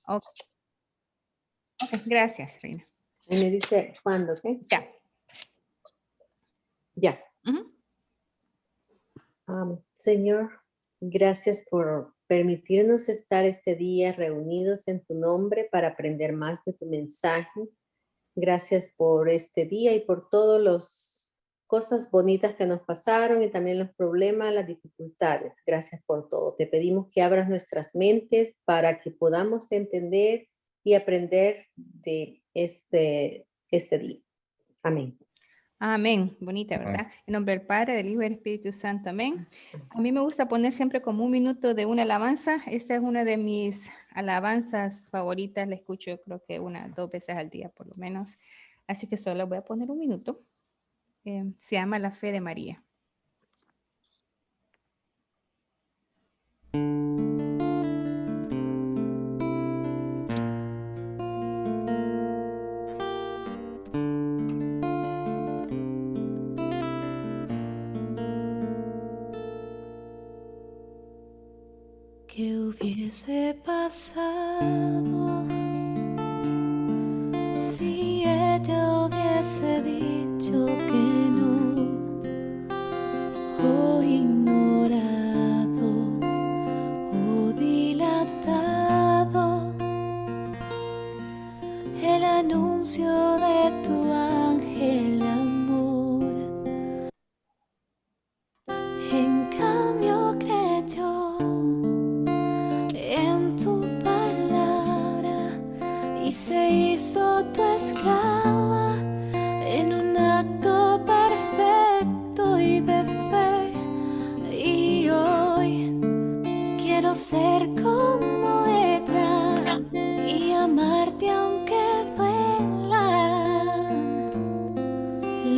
Ok, gracias, Reina. Y me dice, ¿cuándo? ¿Qué? Ya. Ya. Señor, gracias por permitirnos estar este día reunidos en tu nombre para aprender más de tu mensaje. Gracias por este día y por todas las cosas bonitas que nos pasaron y también los problemas, las dificultades. Gracias por todo. Te pedimos que abras nuestras mentes para que podamos entender y aprender de este día. Amén. Amén. Bonita, ¿verdad? En nombre del Padre, del Hijo y del Espíritu Santo. Amén. A mí me gusta poner siempre como un minuto de una alabanza. Esta es una de mis alabanzas favoritas. La escucho yo creo que 2 veces al día por lo menos. Así que solo voy a poner un minuto. Se llama La Fe de María. ¿Qué hubiese pasado si ella hubiese dicho que no, o ignorado o dilatado el anuncio de tu ángel amor? En cambio creyó en tu palabra y se hizo tu esclava en un acto perfecto y de fe. Y hoy quiero ser como ella y amarte aunque duelan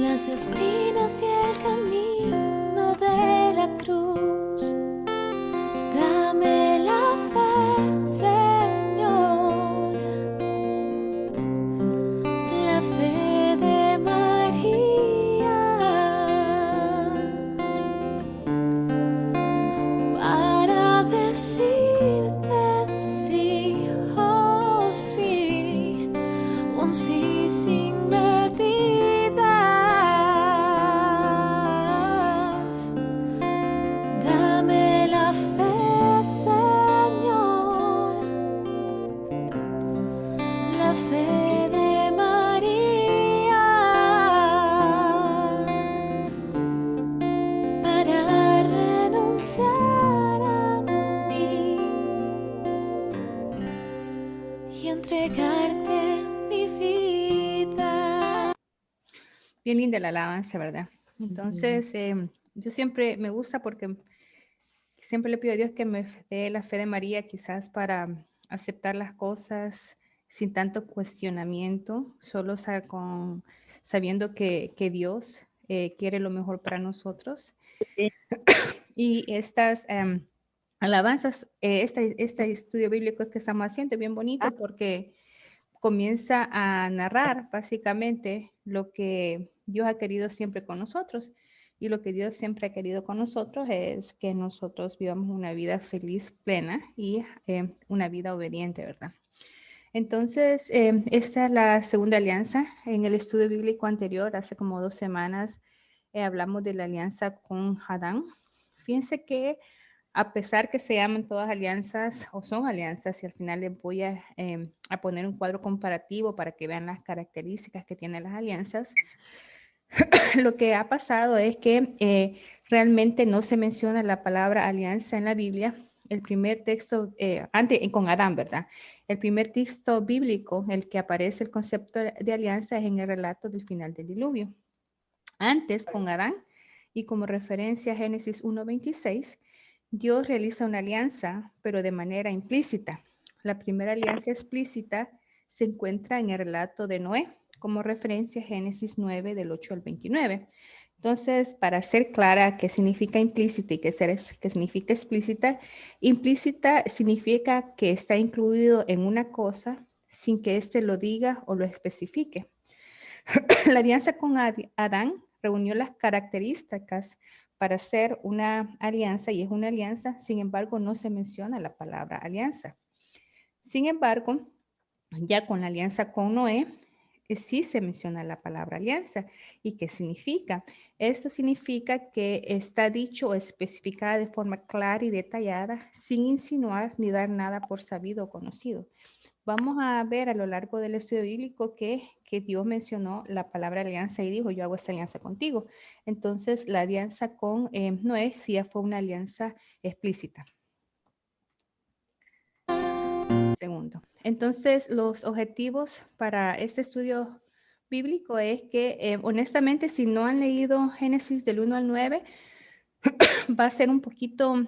las espinas y el camino de la cruz. Dame la fe, Señor, la fe de María, para decirte sí, oh sí, un sí sin medidas. Dame la fe, Señor, la fe de María, para renunciar a mí y entregarte mi vida. Bien linda la alabanza, ¿verdad? Entonces, yo siempre me gusta porque siempre le pido a Dios que me dé la fe de María, quizás para aceptar las cosas sin tanto cuestionamiento, solo sabiendo que Dios quiere lo mejor para nosotros. Y estas alabanzas, este estudio bíblico que estamos haciendo es bien bonito porque comienza a narrar básicamente lo que Dios ha querido siempre con nosotros. Y lo que Dios siempre ha querido con nosotros es que nosotros vivamos una vida feliz, plena y una vida obediente, ¿verdad? Entonces, esta es la segunda alianza. En el estudio bíblico anterior, hace como 2 semanas, hablamos de la alianza con Adán. Fíjense que a pesar que se llaman todas alianzas o son alianzas, y al final les voy a poner un cuadro comparativo para que vean las características que tienen las alianzas, lo que ha pasado es que realmente no se menciona la palabra alianza en la Biblia. El primer texto, con Adán, ¿verdad? El primer texto bíblico, el que aparece el concepto de alianza es en el relato del final del diluvio. Antes, con Adán, y como referencia a Génesis 1:26, Dios realiza una alianza, pero de manera implícita. La primera alianza explícita se encuentra en el relato de Noé, como referencia a Génesis 9, del 8 al 29. Entonces, para ser clara qué significa implícita y qué significa explícita, implícita significa que está incluido en una cosa sin que éste lo diga o lo especifique. La alianza con Adán reunió las características para hacer una alianza y es una alianza, sin embargo, no se menciona la palabra alianza. Sin embargo, ya con la alianza con Noé, sí se menciona la palabra alianza. ¿Y qué significa? Esto significa que está dicho o especificada de forma clara y detallada, sin insinuar ni dar nada por sabido o conocido. Vamos a ver a lo largo del estudio bíblico que Dios mencionó la palabra alianza y dijo, yo hago esta alianza contigo. Entonces, la alianza con Noé sí ya fue una alianza explícita. Segundo. Entonces, los objetivos para este estudio bíblico es que, honestamente, si no han leído Génesis del 1 al 9, va a ser un poquito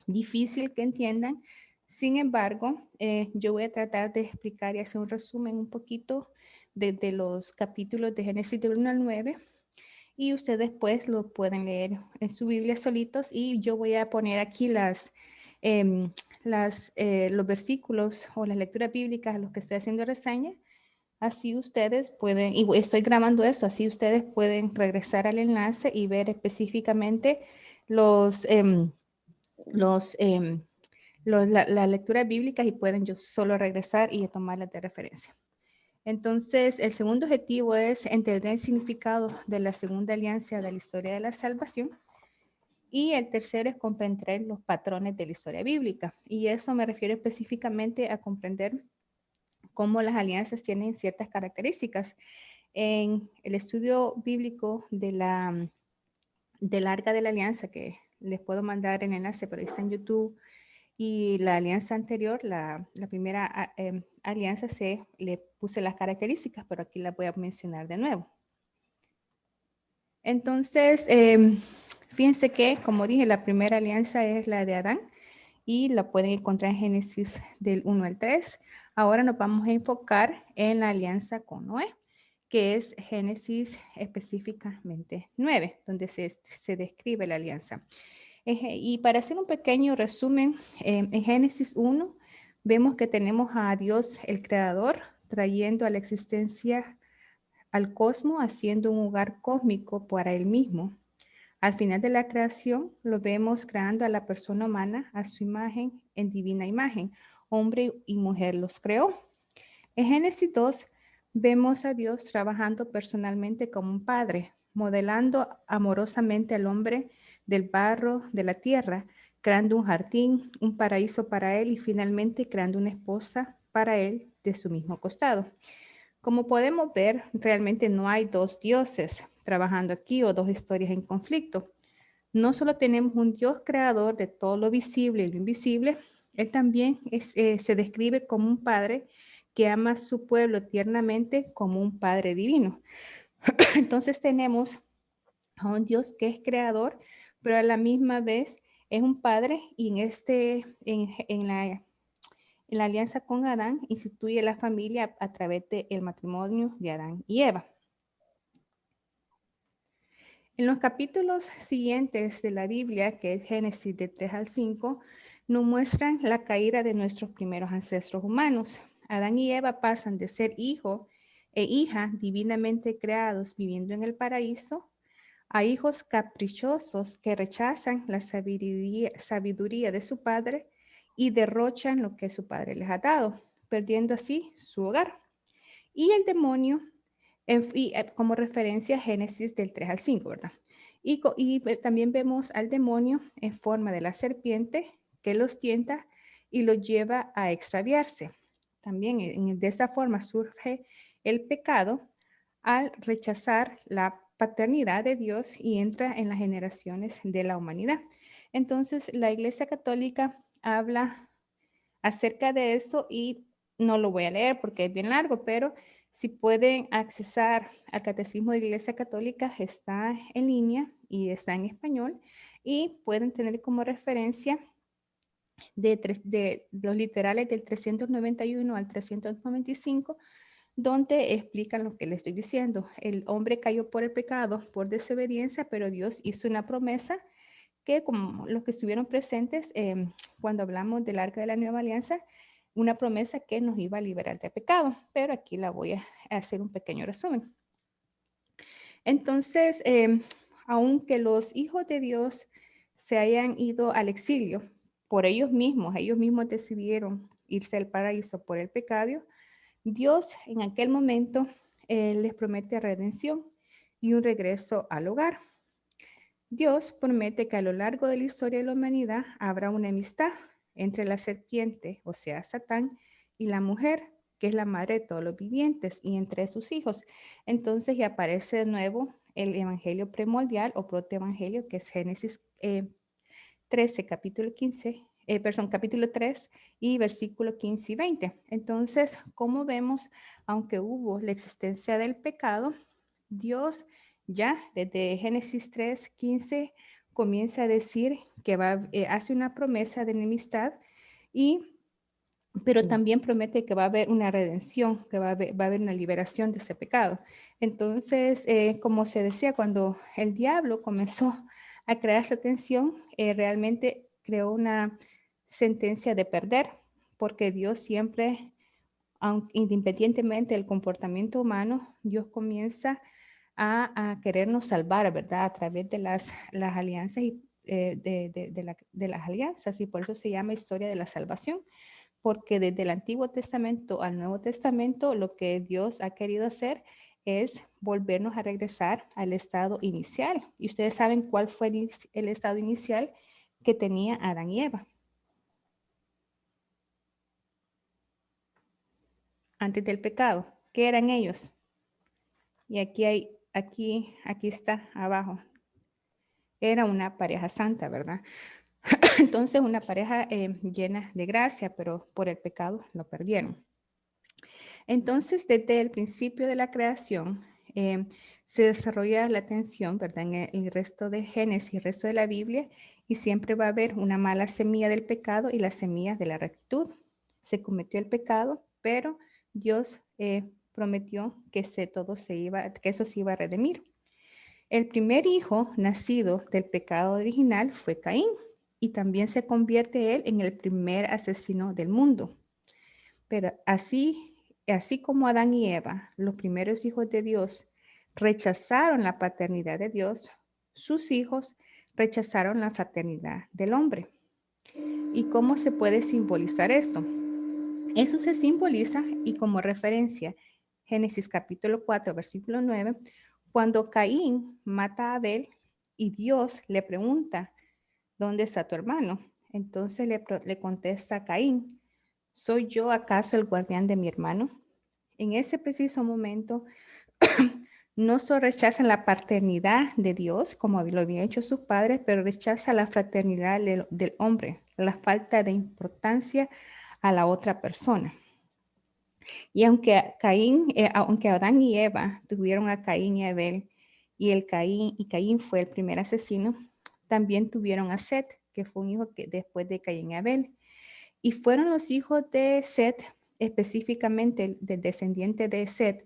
difícil que entiendan. Sin embargo, yo voy a tratar de explicar y hacer un resumen un poquito de los capítulos de Génesis del 1 al 9 y ustedes pues lo pueden leer en su Biblia solitos y yo voy a poner aquí los versículos o las lecturas bíblicas a los que estoy haciendo reseña. Así ustedes pueden, y estoy grabando eso, así ustedes pueden regresar al enlace y ver específicamente las lecturas bíblicas y pueden yo solo regresar y tomarlas de referencia. Entonces, el segundo objetivo es entender el significado de la segunda alianza de la historia de la salvación. Y el tercero es comprender los patrones de la historia bíblica. Y eso me refiero específicamente a comprender cómo las alianzas tienen ciertas características. En el estudio bíblico del Arca de la Alianza, que les puedo mandar el enlace, pero está en YouTube, y la alianza anterior, la primera alianza, le puse las características, pero aquí las voy a mencionar de nuevo. Entonces, fíjense que, como dije, la primera alianza es la de Adán y la pueden encontrar en Génesis del 1 al 3. Ahora nos vamos a enfocar en la alianza con Noé, que es Génesis específicamente 9, donde se describe la alianza. Y para hacer un pequeño resumen, en Génesis 1 vemos que tenemos a Dios el Creador trayendo a la existencia al cosmos, haciendo un hogar cósmico para él mismo. Al final de la creación lo vemos creando a la persona humana a su imagen, en divina imagen. Hombre y mujer los creó. En Génesis 2 vemos a Dios trabajando personalmente como un padre, modelando amorosamente al hombre del barro de la tierra, creando un jardín, un paraíso para él y finalmente creando una esposa para él de su mismo costado. Como podemos ver, realmente no hay dos dioses trabajando aquí o dos historias en conflicto. No solo tenemos un Dios creador de todo lo visible y lo invisible, él también se describe como un padre que ama a su pueblo tiernamente como un padre divino. Entonces tenemos a un Dios que es creador, pero a la misma vez es un padre y en la alianza con Adán instituye la familia a través del matrimonio de Adán y Eva. En los capítulos siguientes de la Biblia, que es Génesis de 3 al 5, nos muestran la caída de nuestros primeros ancestros humanos. Adán y Eva pasan de ser hijo e hija divinamente creados viviendo en el paraíso a hijos caprichosos que rechazan la sabiduría de su padre y derrochan lo que su padre les ha dado, perdiendo así su hogar. Y el demonio, como referencia a Génesis del 3 al 5, ¿verdad? Y también vemos al demonio en forma de la serpiente que los tienta y los lleva a extraviarse. También de esta forma surge el pecado al rechazar la paternidad de Dios y entra en las generaciones de la humanidad. Entonces, la Iglesia Católica habla acerca de eso y no lo voy a leer porque es bien largo, pero si pueden accesar al Catecismo de la Iglesia Católica, está en línea y está en español y pueden tener como referencia de los literales del 391 al 395, donde explican lo que les estoy diciendo. El hombre cayó por el pecado, por desobediencia, pero Dios hizo una promesa que, como los que estuvieron presentes cuando hablamos del Arca de la Nueva Alianza, una promesa que nos iba a liberar de pecado, pero aquí la voy a hacer un pequeño resumen. Entonces, aunque los hijos de Dios se hayan ido al exilio por ellos mismos decidieron irse del paraíso por el pecado, Dios en aquel momento les promete redención y un regreso al hogar. Dios promete que a lo largo de la historia de la humanidad habrá una amistad entre la serpiente, o sea, Satán, y la mujer, que es la madre de todos los vivientes, y entre sus hijos. Entonces ya aparece de nuevo el evangelio primordial o protoevangelio, que es Génesis 13, capítulo 15, capítulo 3 y versículo 15 y 20. Entonces, como vemos, aunque hubo la existencia del pecado, Dios ya desde Génesis 3, 15 comienza a decir que hace una promesa de enemistad, pero también promete que va a haber una redención, que va a haber una liberación de ese pecado. Entonces, como se decía, cuando el diablo comenzó a crear esa tensión, realmente creó una sentencia de perder, porque Dios siempre, independientemente del comportamiento humano, Dios comienza a querernos salvar, ¿verdad? A través de las alianzas y de las alianzas, y por eso se llama historia de la salvación, porque desde el Antiguo Testamento al Nuevo Testamento lo que Dios ha querido hacer es volvernos a regresar al estado inicial. Y ustedes saben cuál fue el estado inicial que tenía Adán y Eva antes del pecado. ¿Qué eran ellos? Y aquí está abajo. Era una pareja santa, ¿verdad? Entonces una pareja llena de gracia, pero por el pecado lo perdieron. Entonces, desde el principio de la creación, se desarrolla la tensión, ¿verdad? En el resto de Génesis, el resto de la Biblia, y siempre va a haber una mala semilla del pecado y la semilla de la rectitud. Se cometió el pecado, pero Dios prometió que eso se iba a redimir. El primer hijo nacido del pecado original fue Caín, y también se convierte él en el primer asesino del mundo. Pero así como Adán y Eva, los primeros hijos de Dios, rechazaron la paternidad de Dios, sus hijos rechazaron la fraternidad del hombre. ¿Y cómo se puede simbolizar esto? Eso se simboliza, y como referencia, Génesis capítulo 4, versículo 9, cuando Caín mata a Abel y Dios le pregunta, ¿dónde está tu hermano? Entonces le contesta a Caín, ¿soy yo acaso el guardián de mi hermano? En ese preciso momento, no solo rechazan la paternidad de Dios, como lo habían hecho sus padres, pero rechaza la fraternidad del hombre, la falta de importancia a la otra persona. Y aunque Adán y Eva tuvieron a Caín y a Abel, y Caín fue el primer asesino, también tuvieron a Set, que fue un hijo que después de Caín y Abel. Y fueron los hijos de Set, específicamente del descendiente de Set,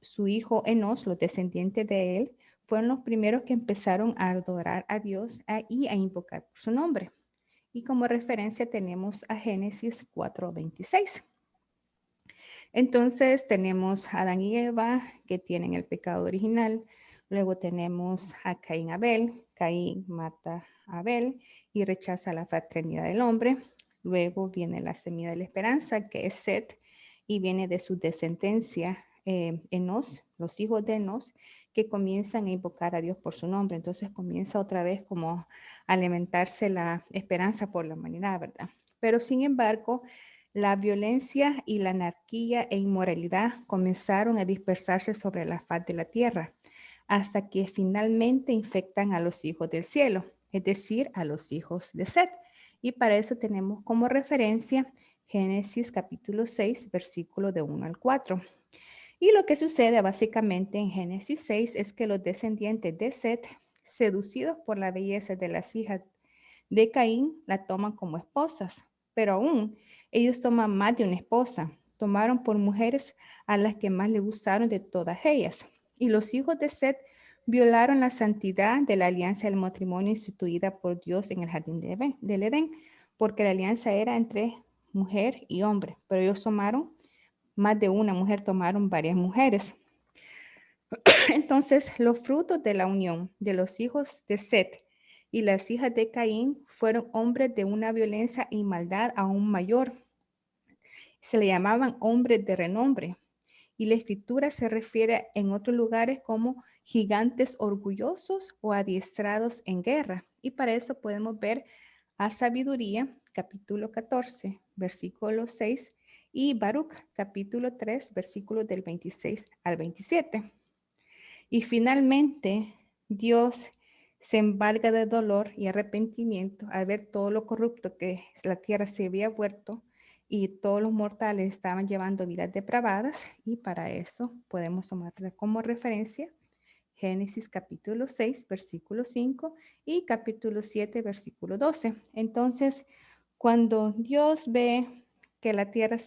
su hijo Enos, los descendientes de él, fueron los primeros que empezaron a adorar a Dios y a invocar por su nombre. Y como referencia tenemos a Génesis 4:26. Entonces tenemos a Adán y Eva que tienen el pecado original. Luego tenemos a Caín y Abel. Caín mata a Abel y rechaza la fraternidad del hombre. Luego viene la semilla de la esperanza, que es Set, y viene de su descendencia Enos, los hijos de Enos, que comienzan a invocar a Dios por su nombre. Entonces comienza otra vez como a alimentarse la esperanza por la humanidad, ¿verdad? Pero sin embargo, la violencia y la anarquía e inmoralidad comenzaron a dispersarse sobre la faz de la tierra, hasta que finalmente infectan a los hijos del cielo, es decir, a los hijos de Set. Y para eso tenemos como referencia Génesis capítulo 6, versículo de 1 al 4. Y lo que sucede básicamente en Génesis 6 es que los descendientes de Set, seducidos por la belleza de las hijas de Caín, la toman como esposas, pero aún ellos toman más de una esposa. Tomaron por mujeres a las que más les gustaron de todas ellas. Y los hijos de Set violaron la santidad de la alianza del matrimonio instituida por Dios en el jardín del Edén, porque la alianza era entre mujer y hombre, pero ellos tomaron más de una mujer, tomaron varias mujeres. Entonces, los frutos de la unión de los hijos de Set y las hijas de Caín fueron hombres de una violencia y maldad aún mayor. Se le llamaban hombres de renombre. Y la escritura se refiere en otros lugares como gigantes orgullosos o adiestrados en guerra. Y para eso podemos ver a Sabiduría, capítulo 14, versículo 6, y Baruch, capítulo 3, versículos del 26 al 27. Y finalmente, Dios se embarga de dolor y arrepentimiento al ver todo lo corrupto que la tierra se había vuelto y todos los mortales estaban llevando vidas depravadas, y para eso podemos tomarla como referencia Génesis capítulo 6, versículo 5 y capítulo 7, versículo 12. Entonces, cuando Dios ve que la tierra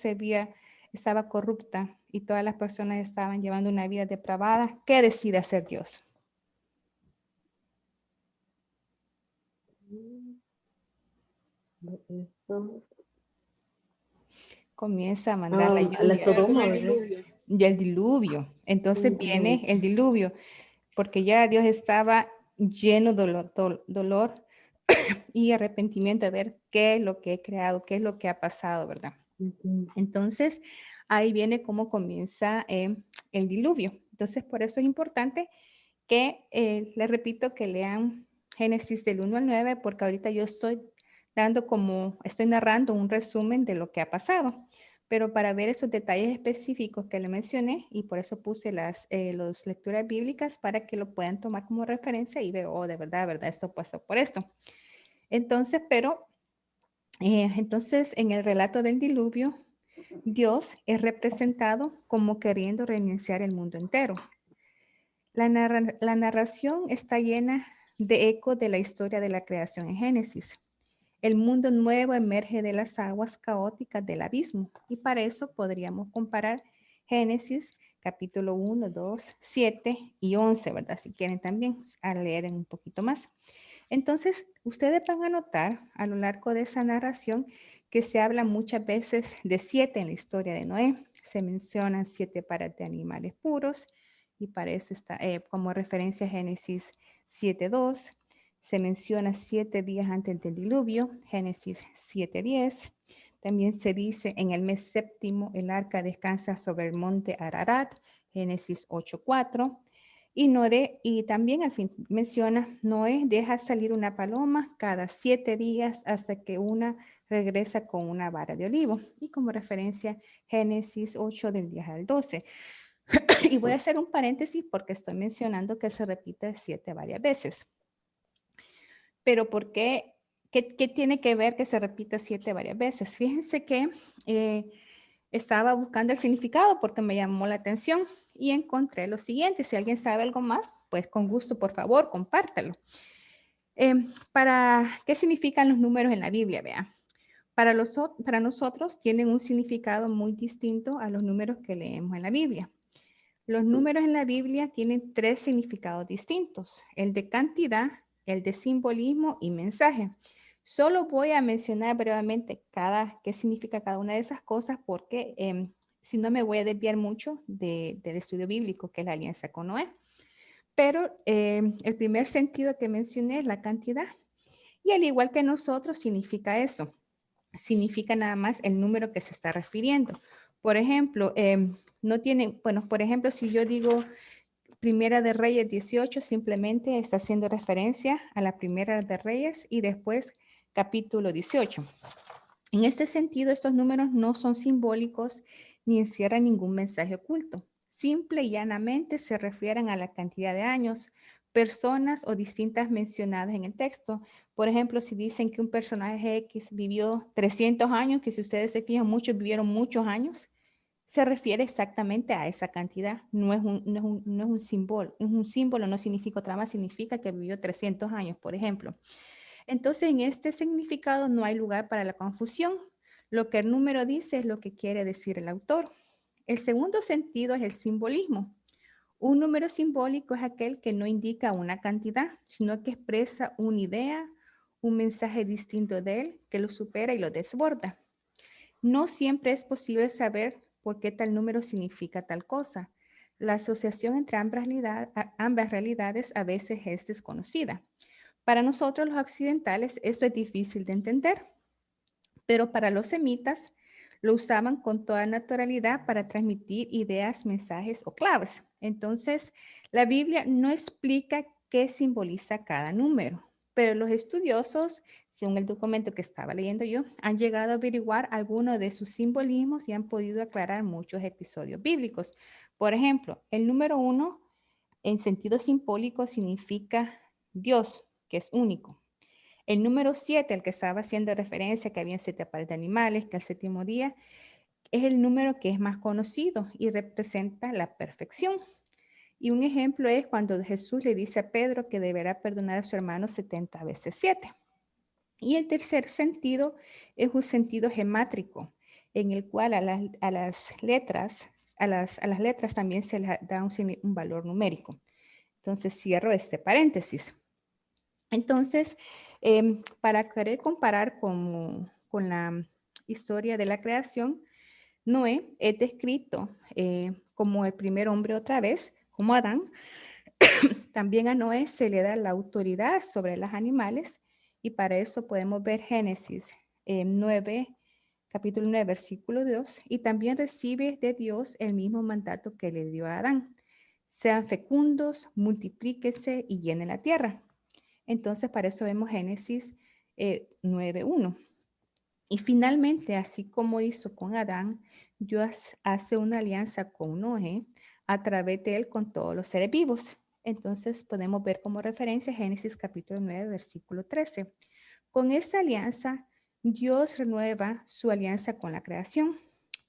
estaba corrupta y todas las personas estaban llevando una vida depravada, ¿qué decide hacer Dios? Eso. Comienza a mandar la A la lluvia Sodoma, ¿verdad? y el diluvio. Entonces viene el diluvio, porque ya Dios estaba lleno de dolor y arrepentimiento de ver qué es lo que he creado, qué es lo que ha pasado, ¿verdad? Entonces, ahí viene cómo comienza el diluvio. Entonces, por eso es importante que, les repito, que lean Génesis del 1 al 9, porque ahorita yo estoy narrando un resumen de lo que ha pasado. Pero para ver esos detalles específicos que le mencioné, y por eso puse las lecturas bíblicas para que lo puedan tomar como referencia y ver, oh, de verdad, esto pasó por esto. Entonces, entonces en el relato del diluvio, Dios es representado como queriendo reiniciar el mundo entero. La narración está llena de eco de la historia de la creación en Génesis. El mundo nuevo emerge de las aguas caóticas del abismo, y para eso podríamos comparar Génesis capítulo 1, 2, 7 y 11, ¿verdad? Si quieren también a leer un poquito más. Entonces, ustedes van a notar a lo largo de esa narración que se habla muchas veces de 7 en la historia de Noé. Se mencionan 7 pares de animales puros, y para eso está como referencia Génesis 7:2. Se menciona 7 días antes del diluvio, Génesis 7:10. También se dice en el mes séptimo el arca descansa sobre el monte Ararat, Génesis 8:4. Y también al fin menciona, Noé deja salir una paloma cada 7 días hasta que una regresa con una vara de olivo. Y como referencia, Génesis 8 del 10 al 12. Y voy a hacer un paréntesis porque estoy mencionando que se repite 7 varias veces. Pero ¿por qué? ¿Qué tiene que ver que se repita 7 varias veces? Fíjense que estaba buscando el significado porque me llamó la atención y encontré lo siguiente. Si alguien sabe algo más, pues con gusto, por favor, compártalo. ¿Qué significan los números en la Biblia? Vean. Para nosotros tienen un significado muy distinto a los números que leemos en la Biblia. Los números en la Biblia tienen 3 significados distintos: el de cantidad, el de simbolismo y mensaje. Solo voy a mencionar brevemente qué significa cada una de esas cosas, porque si no me voy a desviar mucho del estudio bíblico, que es la alianza con Noé. Pero el primer sentido que mencioné es la cantidad. Y al igual que nosotros, significa eso. Significa nada más el número que se está refiriendo. Por ejemplo, por ejemplo, si yo digo Primera de Reyes 18, simplemente está haciendo referencia a la Primera de Reyes y después capítulo 18. En este sentido, estos números no son simbólicos ni encierran ningún mensaje oculto. Simple y llanamente se refieren a la cantidad de años, personas o distintas mencionadas en el texto. Por ejemplo, si dicen que un personaje X vivió 300 años, que si ustedes se fijan, muchos vivieron muchos años, se refiere exactamente a esa cantidad. No es un símbolo. Un símbolo no significa otra más, significa que vivió 300 años, por ejemplo. Entonces, en este significado no hay lugar para la confusión. Lo que el número dice es lo que quiere decir el autor. El segundo sentido es el simbolismo. Un número simbólico es aquel que no indica una cantidad, sino que expresa una idea, un mensaje distinto de él, que lo supera y lo desborda. No siempre es posible saber por qué tal número significa tal cosa. La asociación entre ambas realidades a veces es desconocida. Para nosotros los occidentales esto es difícil de entender, pero para los semitas lo usaban con toda naturalidad para transmitir ideas, mensajes o claves. Entonces, la Biblia no explica qué simboliza cada número, pero los estudiosos, según el documento que estaba leyendo yo, han llegado a averiguar algunos de sus simbolismos y han podido aclarar muchos episodios bíblicos. Por ejemplo, el número 1 en sentido simbólico significa Dios, que es único. El número 7, al que estaba haciendo referencia, que había 7 pares de animales, que al séptimo día, es el número que es más conocido y representa la perfección. Y un ejemplo es cuando Jesús le dice a Pedro que deberá perdonar a su hermano 70 veces 7. Y el tercer sentido es un sentido gemátrico, en el cual a las letras también se les da un valor numérico. Entonces cierro este paréntesis. Entonces, para querer comparar con la historia de la creación, Noé es descrito como el primer hombre otra vez, como Adán. También a Noé se le da la autoridad sobre los animales y para eso podemos ver Génesis 9, capítulo 9, versículo 2, y también recibe de Dios el mismo mandato que le dio a Adán. Sean fecundos, multiplíquense y llenen la tierra. Entonces, para eso vemos Génesis 9:1. Y finalmente, así como hizo con Adán, Dios hace una alianza con Noé a través de él con todos los seres vivos. Entonces, podemos ver como referencia Génesis capítulo 9, versículo 13. Con esta alianza, Dios renueva su alianza con la creación.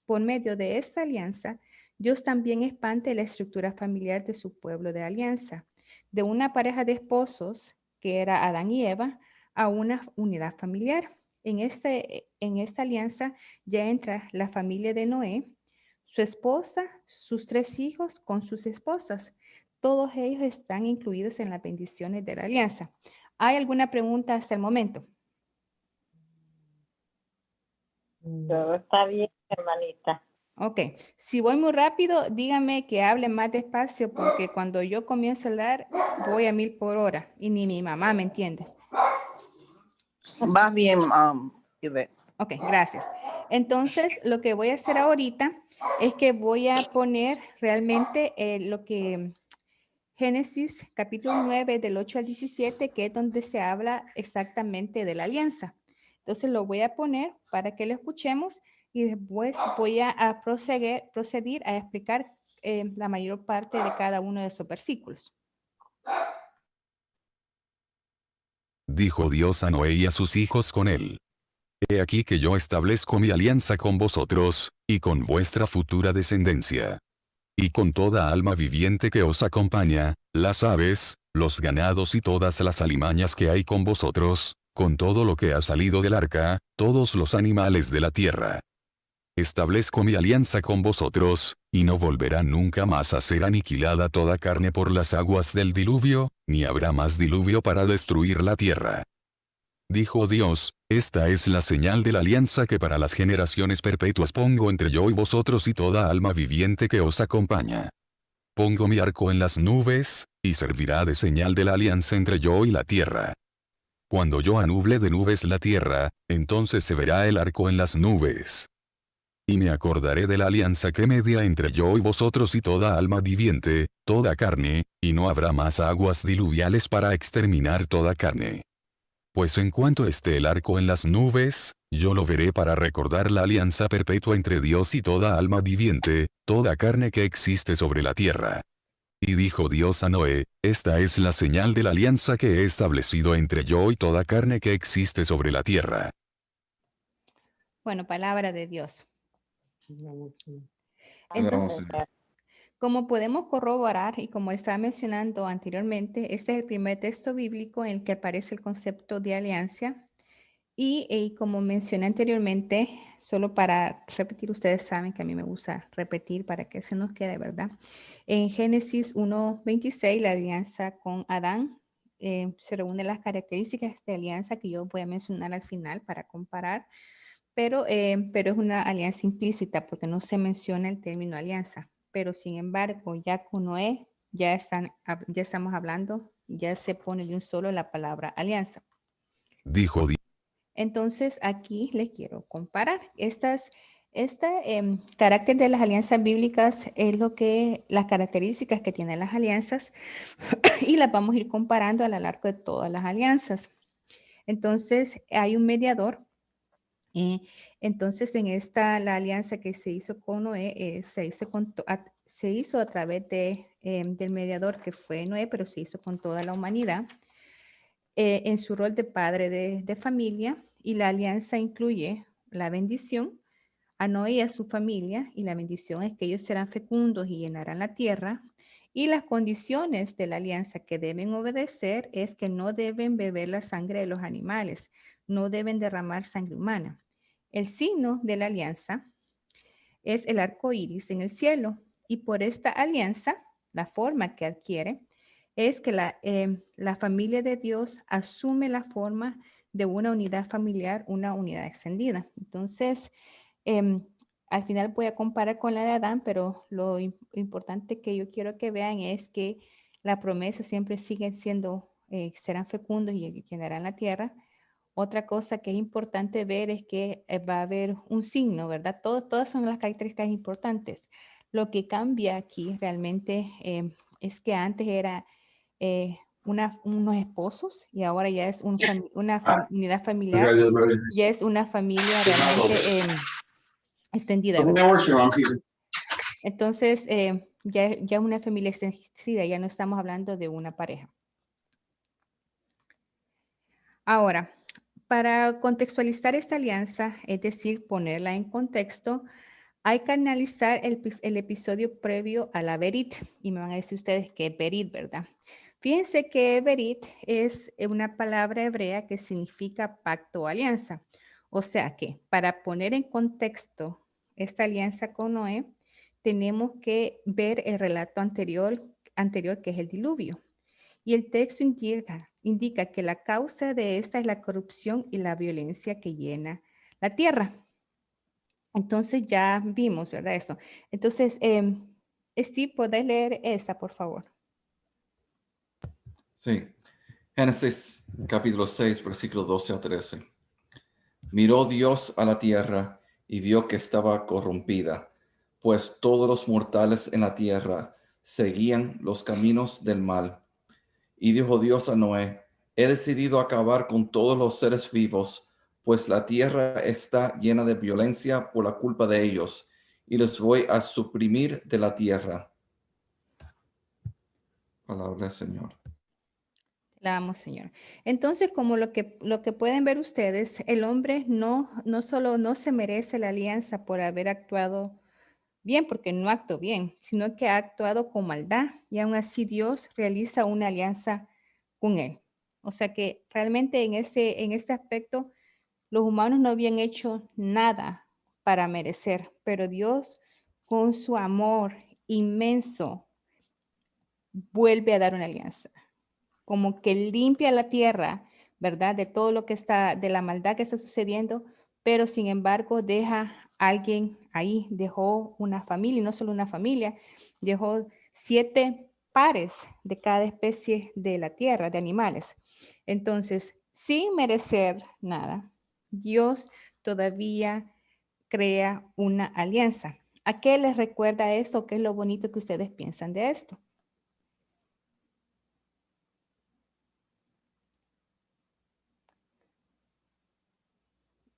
Por medio de esta alianza, Dios también expande la estructura familiar de su pueblo de alianza, de una pareja de esposos, que era Adán y Eva, a una unidad familiar. En esta alianza ya entra la familia de Noé, su esposa, sus 3 hijos con sus esposas. Todos ellos están incluidos en las bendiciones de la alianza. ¿Hay alguna pregunta hasta el momento? Todo está bien, hermanita. Ok, si voy muy rápido, dígame que hable más despacio porque cuando yo comienzo a hablar voy a 1000 por hora y ni mi mamá me entiende. Va bien, Ivette. Ok, gracias. Entonces, lo que voy a hacer ahorita es que voy a poner realmente lo que Génesis capítulo 9 del 8 al 17, que es donde se habla exactamente de la alianza. Entonces lo voy a poner para que lo escuchemos y después voy a proceder a explicar la mayor parte de cada uno de esos versículos. Dijo Dios a Noé y a sus hijos con él. He aquí que yo establezco mi alianza con vosotros, y con vuestra futura descendencia. Y con toda alma viviente que os acompaña, las aves, los ganados y todas las alimañas que hay con vosotros, con todo lo que ha salido del arca, todos los animales de la tierra. Establezco mi alianza con vosotros, y no volverá nunca más a ser aniquilada toda carne por las aguas del diluvio, ni habrá más diluvio para destruir la tierra. Dijo Dios, esta es la señal de la alianza que para las generaciones perpetuas pongo entre yo y vosotros y toda alma viviente que os acompaña. Pongo mi arco en las nubes, y servirá de señal de la alianza entre yo y la tierra. Cuando yo anuble de nubes la tierra, entonces se verá el arco en las nubes. Y me acordaré de la alianza que media entre yo y vosotros y toda alma viviente, toda carne, y no habrá más aguas diluviales para exterminar toda carne. Pues en cuanto esté el arco en las nubes, yo lo veré para recordar la alianza perpetua entre Dios y toda alma viviente, toda carne que existe sobre la tierra. Y dijo Dios a Noé, esta es la señal de la alianza que he establecido entre yo y toda carne que existe sobre la tierra. Bueno, palabra de Dios. Vamos. Entonces, como podemos corroborar y como estaba mencionando anteriormente, este es el primer texto bíblico en el que aparece el concepto de alianza. Y como mencioné anteriormente, solo para repetir, ustedes saben que a mí me gusta repetir para que se nos quede, ¿verdad? En Génesis 1:26, la alianza con Adán, se reúnen las características de alianza que yo voy a mencionar al final para comparar, pero es una alianza implícita porque no se menciona el término alianza. Pero sin embargo, ya con Noé, ya estamos hablando, ya se pone de un solo la palabra alianza. Dijo Dios. Entonces, aquí les quiero comparar. Estas Este carácter de las alianzas bíblicas es las características que tienen las alianzas y las vamos a ir comparando a lo largo de todas las alianzas. Entonces, hay un mediador. Entonces, la alianza que se hizo con Noé, se hizo a través del mediador que fue Noé, pero se hizo con toda la humanidad en su rol de padre de familia, y la alianza incluye la bendición a Noé y a su familia, y la bendición es que ellos serán fecundos y llenarán la tierra, y las condiciones de la alianza que deben obedecer es que no deben beber la sangre de los animales, no deben derramar sangre humana. El signo de la alianza es el arco iris en el cielo, y por esta alianza, la forma que adquiere es que la familia de Dios asume la forma de una unidad familiar, una unidad extendida. Entonces, al final voy a comparar con la de Adán, pero lo importante que yo quiero que vean es que la promesa siempre sigue siendo, serán fecundos y llenarán la tierra. Otra cosa que es importante ver es que va a haber un signo, ¿verdad? Todas son las características importantes. Lo que cambia aquí realmente es que antes era unos esposos y ahora ya es una unidad familiar, ya es una familia realmente extendida, ¿verdad? Entonces, ya una familia extendida, ya no estamos hablando de una pareja. Ahora, para contextualizar esta alianza, es decir, ponerla en contexto, hay que analizar el episodio previo a la Berit. Y me van a decir ustedes que es Berit, ¿verdad? Fíjense que Berit es una palabra hebrea que significa pacto o alianza. O sea que para poner en contexto esta alianza con Noé, tenemos que ver el relato anterior que es el diluvio. Y el texto indica que la causa de esta es la corrupción y la violencia que llena la tierra. Entonces ya vimos, ¿verdad? Eso. Entonces, Steve, ¿podés leer esa, por favor? Sí. Génesis capítulo 6, versículo 12 a 13. Miró Dios a la tierra y vio que estaba corrompida, pues todos los mortales en la tierra seguían los caminos del mal. Y dijo Dios a Noé: he decidido acabar con todos los seres vivos, pues la tierra está llena de violencia por la culpa de ellos, y los voy a suprimir de la tierra. Palabra del Señor. La amo, Señor. Entonces, como lo que pueden ver ustedes, el hombre no solo no se merece la alianza por haber actuado bien, porque no actuó bien, sino que ha actuado con maldad, y aún así Dios realiza una alianza con él. O sea que realmente en este aspecto, los humanos no habían hecho nada para merecer, pero Dios, con su amor inmenso, vuelve a dar una alianza. Como que limpia la tierra, ¿verdad? De todo lo que está, de la maldad que está sucediendo, pero sin embargo deja a alguien ahí, dejó una familia, y no solo una familia, dejó 7 pares de cada especie de la tierra, de animales. Entonces, sin merecer nada, Dios todavía crea una alianza. ¿A qué les recuerda esto? ¿Qué es lo bonito que ustedes piensan de esto?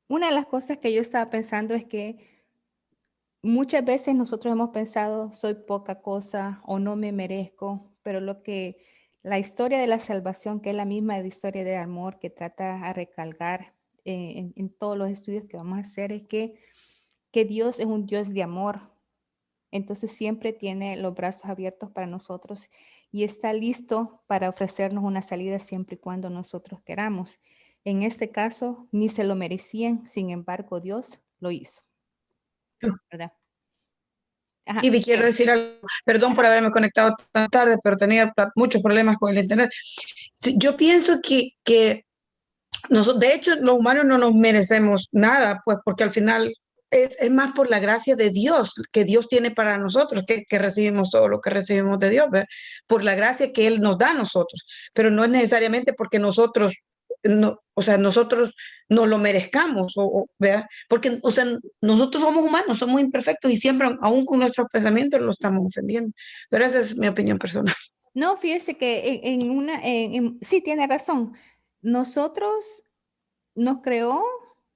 Una de las cosas que yo estaba pensando es que muchas veces nosotros hemos pensado, soy poca cosa o no me merezco, pero la historia de la salvación, que es la misma historia de amor que trata a recalcar en todos los estudios que vamos a hacer, es que Dios es un Dios de amor. Entonces siempre tiene los brazos abiertos para nosotros y está listo para ofrecernos una salida siempre y cuando nosotros queramos. En este caso, ni se lo merecían, sin embargo, Dios lo hizo. ¿Verdad? Ajá. Y quiero decir algo, perdón por haberme conectado tan tarde, pero tenía muchos problemas con el internet. Yo pienso que nosotros, de hecho, los humanos no nos merecemos nada, pues porque al final es más por la gracia de Dios que Dios tiene para nosotros, que recibimos todo lo que recibimos de Dios, ¿verdad? Por la gracia que Él nos da a nosotros, pero no es necesariamente porque nosotros no, o sea, nosotros no lo merezcamos, ¿verdad? Porque, o sea, nosotros somos humanos, somos imperfectos y siempre, aún con nuestros pensamientos, lo estamos ofendiendo. Pero esa es mi opinión personal. No, fíjese que sí tiene razón. Nosotros nos creó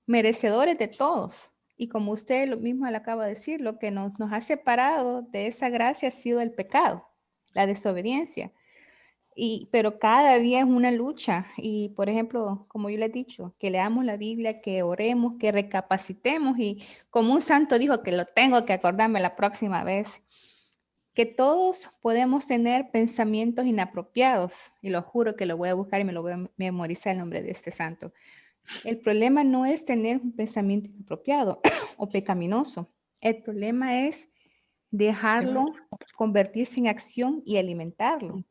merecedores de todos. Y como usted lo mismo le acaba de decir, lo que nos ha separado de esa gracia ha sido el pecado, la desobediencia. Pero cada día es una lucha. Y, por ejemplo, como yo le he dicho, que leamos la Biblia, que oremos, que recapacitemos. Y como un santo dijo que lo tengo que acordarme la próxima vez, que todos podemos tener pensamientos inapropiados. Y lo juro que lo voy a buscar y me lo voy a memorizar el nombre de este santo. El problema no es tener un pensamiento inapropiado o pecaminoso. El problema es dejarlo convertirse en acción y alimentarlo.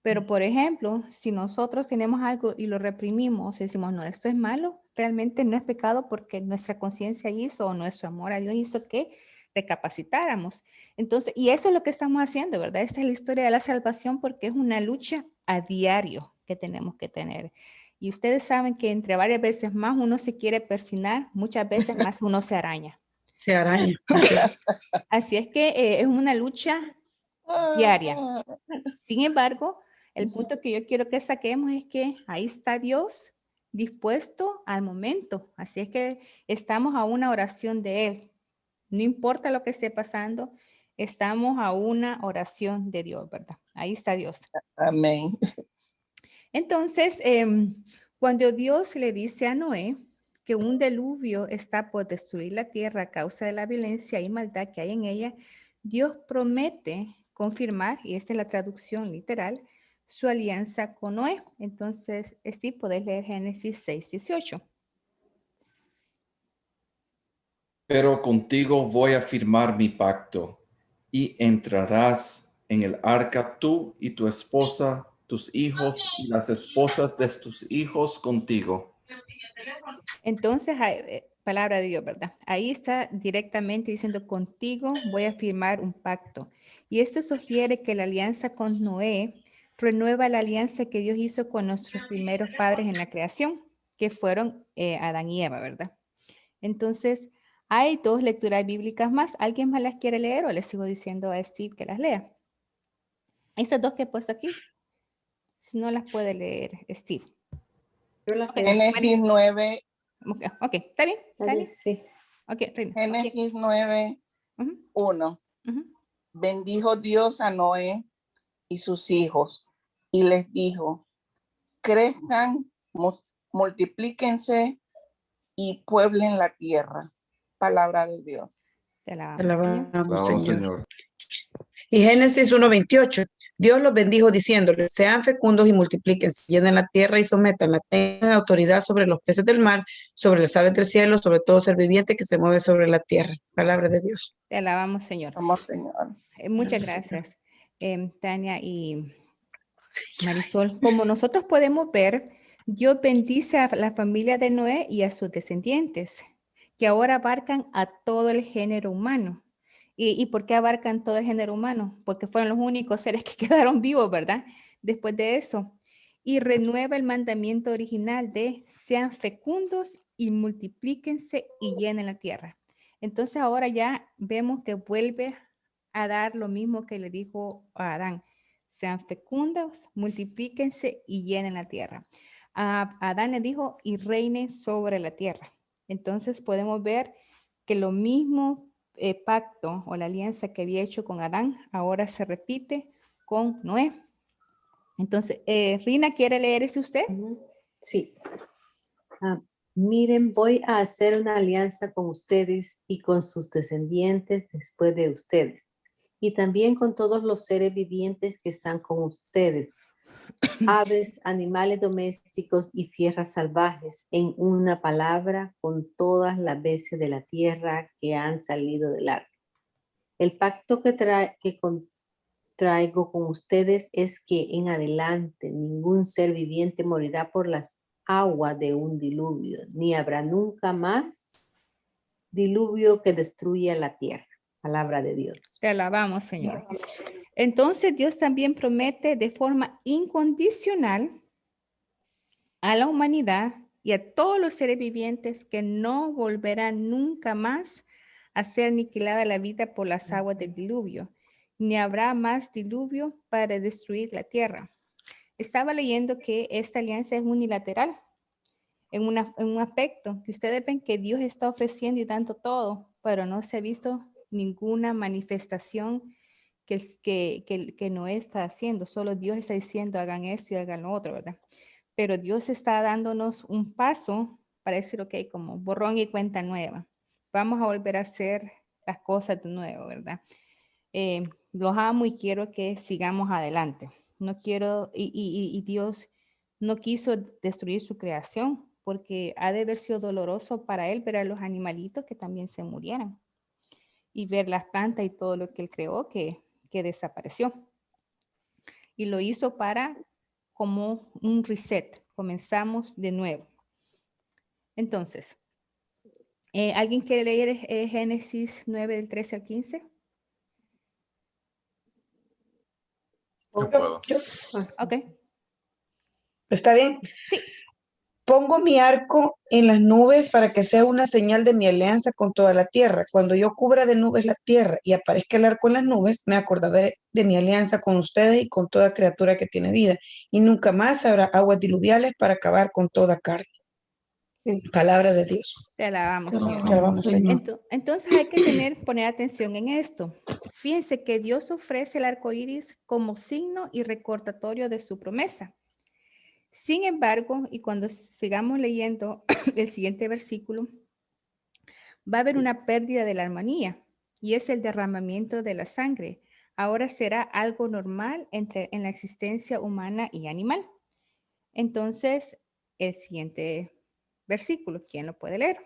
Pero, por ejemplo, si nosotros tenemos algo y lo reprimimos, decimos, no, esto es malo, realmente no es pecado porque nuestra conciencia hizo o nuestro amor a Dios hizo que recapacitáramos. Entonces, y eso es lo que estamos haciendo, ¿verdad? Esta es la historia de la salvación porque es una lucha a diario que tenemos que tener. Y ustedes saben que entre varias veces más uno se quiere persignar, muchas veces más uno se araña. Se araña. Así es que es una lucha diaria. Sin embargo, el punto que yo quiero que saquemos es que ahí está Dios dispuesto al momento. Así es que estamos a una oración de Él. No importa lo que esté pasando, estamos a una oración de Dios, ¿verdad? Ahí está Dios. Amén. Entonces, cuando Dios le dice a Noé que un diluvio está por destruir la tierra a causa de la violencia y maldad que hay en ella, Dios promete confirmar, y esta es la traducción literal, su alianza con Noé. Entonces, sí, podés leer Génesis 6:18. Pero contigo voy a firmar mi pacto, y entrarás en el arca tú y tu esposa, tus hijos y las esposas de tus hijos contigo. Entonces, palabra de Dios, ¿verdad? Ahí está directamente diciendo, contigo voy a firmar un pacto. Y esto sugiere que la alianza con Noé renueva la alianza que Dios hizo con nuestros primeros padres en la creación, que fueron Adán y Eva, ¿verdad? Entonces, hay dos lecturas bíblicas más. ¿Alguien más las quiere leer o le sigo diciendo a Steve que las lea? Estas dos que he puesto aquí, si no las puede leer Steve. Génesis 9. Ok, ¿está bien? ¿Está bien? Sí. Ok, Reina. Génesis 9, Ujú, 1. ujú. Bendijo Dios a Noé y sus hijos y les dijo, crezcan, multiplíquense y pueblen la tierra. Palabra de Dios. Te alabamos, Señor. Vamos, Señor. Y Génesis 1:28, Dios los bendijo diciéndoles, sean fecundos y multiplíquense, llenen la tierra y sométanla, tengan autoridad sobre los peces del mar, sobre las aves del cielo, sobre todo ser viviente que se mueve sobre la tierra. Palabra de Dios. Te alabamos, Señor. Vamos, Señor. Muchas gracias, Tania y Marisol. Como nosotros podemos ver, Dios bendice a la familia de Noé y a sus descendientes, que ahora abarcan a todo el género humano. ¿Y por qué abarcan todo el género humano? Porque fueron los únicos seres que quedaron vivos, ¿verdad? Después de eso. Y renueva el mandamiento original de sean fecundos y multiplíquense y llenen la tierra. Entonces ahora ya vemos que vuelve a dar lo mismo que le dijo a Adán. Sean fecundos, multiplíquense y llenen la tierra. A Adán le dijo y reinen sobre la tierra. Entonces podemos ver que lo mismo pacto o la alianza que había hecho con Adán ahora se repite con Noé. Entonces, Rina, ¿quiere leer ese usted? Sí. Miren, voy a hacer una alianza con ustedes y con sus descendientes después de ustedes, y también con todos los seres vivientes que están con ustedes, aves, animales domésticos y fieras salvajes, en una palabra, con todas las bestias de la tierra que han salido del arca. El pacto que traigo con ustedes es que en adelante ningún ser viviente morirá por las aguas de un diluvio, ni habrá nunca más diluvio que destruya la tierra. Palabra de Dios. Te alabamos, Señor. Entonces Dios también promete de forma incondicional a la humanidad y a todos los seres vivientes que no volverá nunca más a ser aniquilada la vida por las aguas del diluvio, ni habrá más diluvio para destruir la tierra. Estaba leyendo que esta alianza es unilateral en un aspecto, que ustedes ven que Dios está ofreciendo y dando todo, pero no se ha visto ninguna manifestación que Noé está haciendo. Solo Dios está diciendo hagan esto y hagan lo otro, ¿verdad? Pero Dios está dándonos un paso para decir, ok, como borrón y cuenta nueva. Vamos a volver a hacer las cosas de nuevo, ¿verdad? Los amo y quiero que sigamos adelante. No quiero, y Dios no quiso destruir su creación porque ha de haber sido doloroso para él ver a los animalitos que también se murieran y ver las plantas y todo lo que él creó que desapareció. Y lo hizo para como un reset. Comenzamos de nuevo. Entonces, ¿alguien quiere leer Génesis 9 del 13 al 15? Yo puedo. Ok. ¿Está bien? Sí. Pongo mi arco en las nubes para que sea una señal de mi alianza con toda la tierra. Cuando yo cubra de nubes la tierra y aparezca el arco en las nubes, me acordaré de mi alianza con ustedes y con toda criatura que tiene vida. Y nunca más habrá aguas diluviales para acabar con toda carne. Sí. Palabra de Dios. Te alabamos, Te Señor. alabamos, Señor. Entonces hay que poner atención en esto. Fíjense que Dios ofrece el arco iris como signo y recordatorio de su promesa. Sin embargo, y cuando sigamos leyendo el siguiente versículo, va a haber una pérdida de la armonía y es el derramamiento de la sangre. Ahora será algo normal en la existencia humana y animal. Entonces, el siguiente versículo, ¿quién lo puede leer?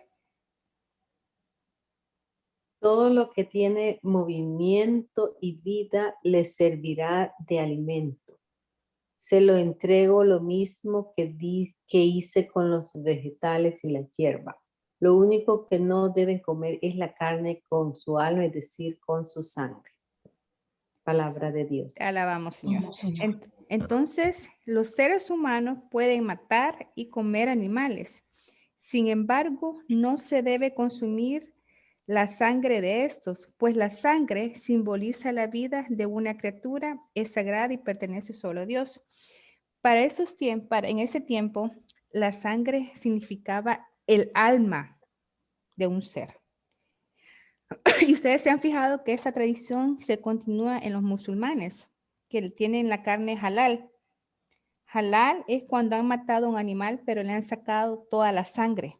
Todo lo que tiene movimiento y vida le servirá de alimento. Se lo entrego lo mismo que hice con los vegetales y la hierba. Lo único que no deben comer es la carne con su alma, es decir, con su sangre. Palabra de Dios. Te alabamos, Señor. Vamos, Señor. Entonces, los seres humanos pueden matar y comer animales. Sin embargo, no se debe consumir la sangre de estos, pues la sangre simboliza la vida de una criatura, es sagrada y pertenece solo a Dios. Para esos tiempos, en ese tiempo, la sangre significaba el alma de un ser. Y ustedes se han fijado que esa tradición se continúa en los musulmanes, que tienen la carne halal. Halal es cuando han matado a un animal, pero le han sacado toda la sangre,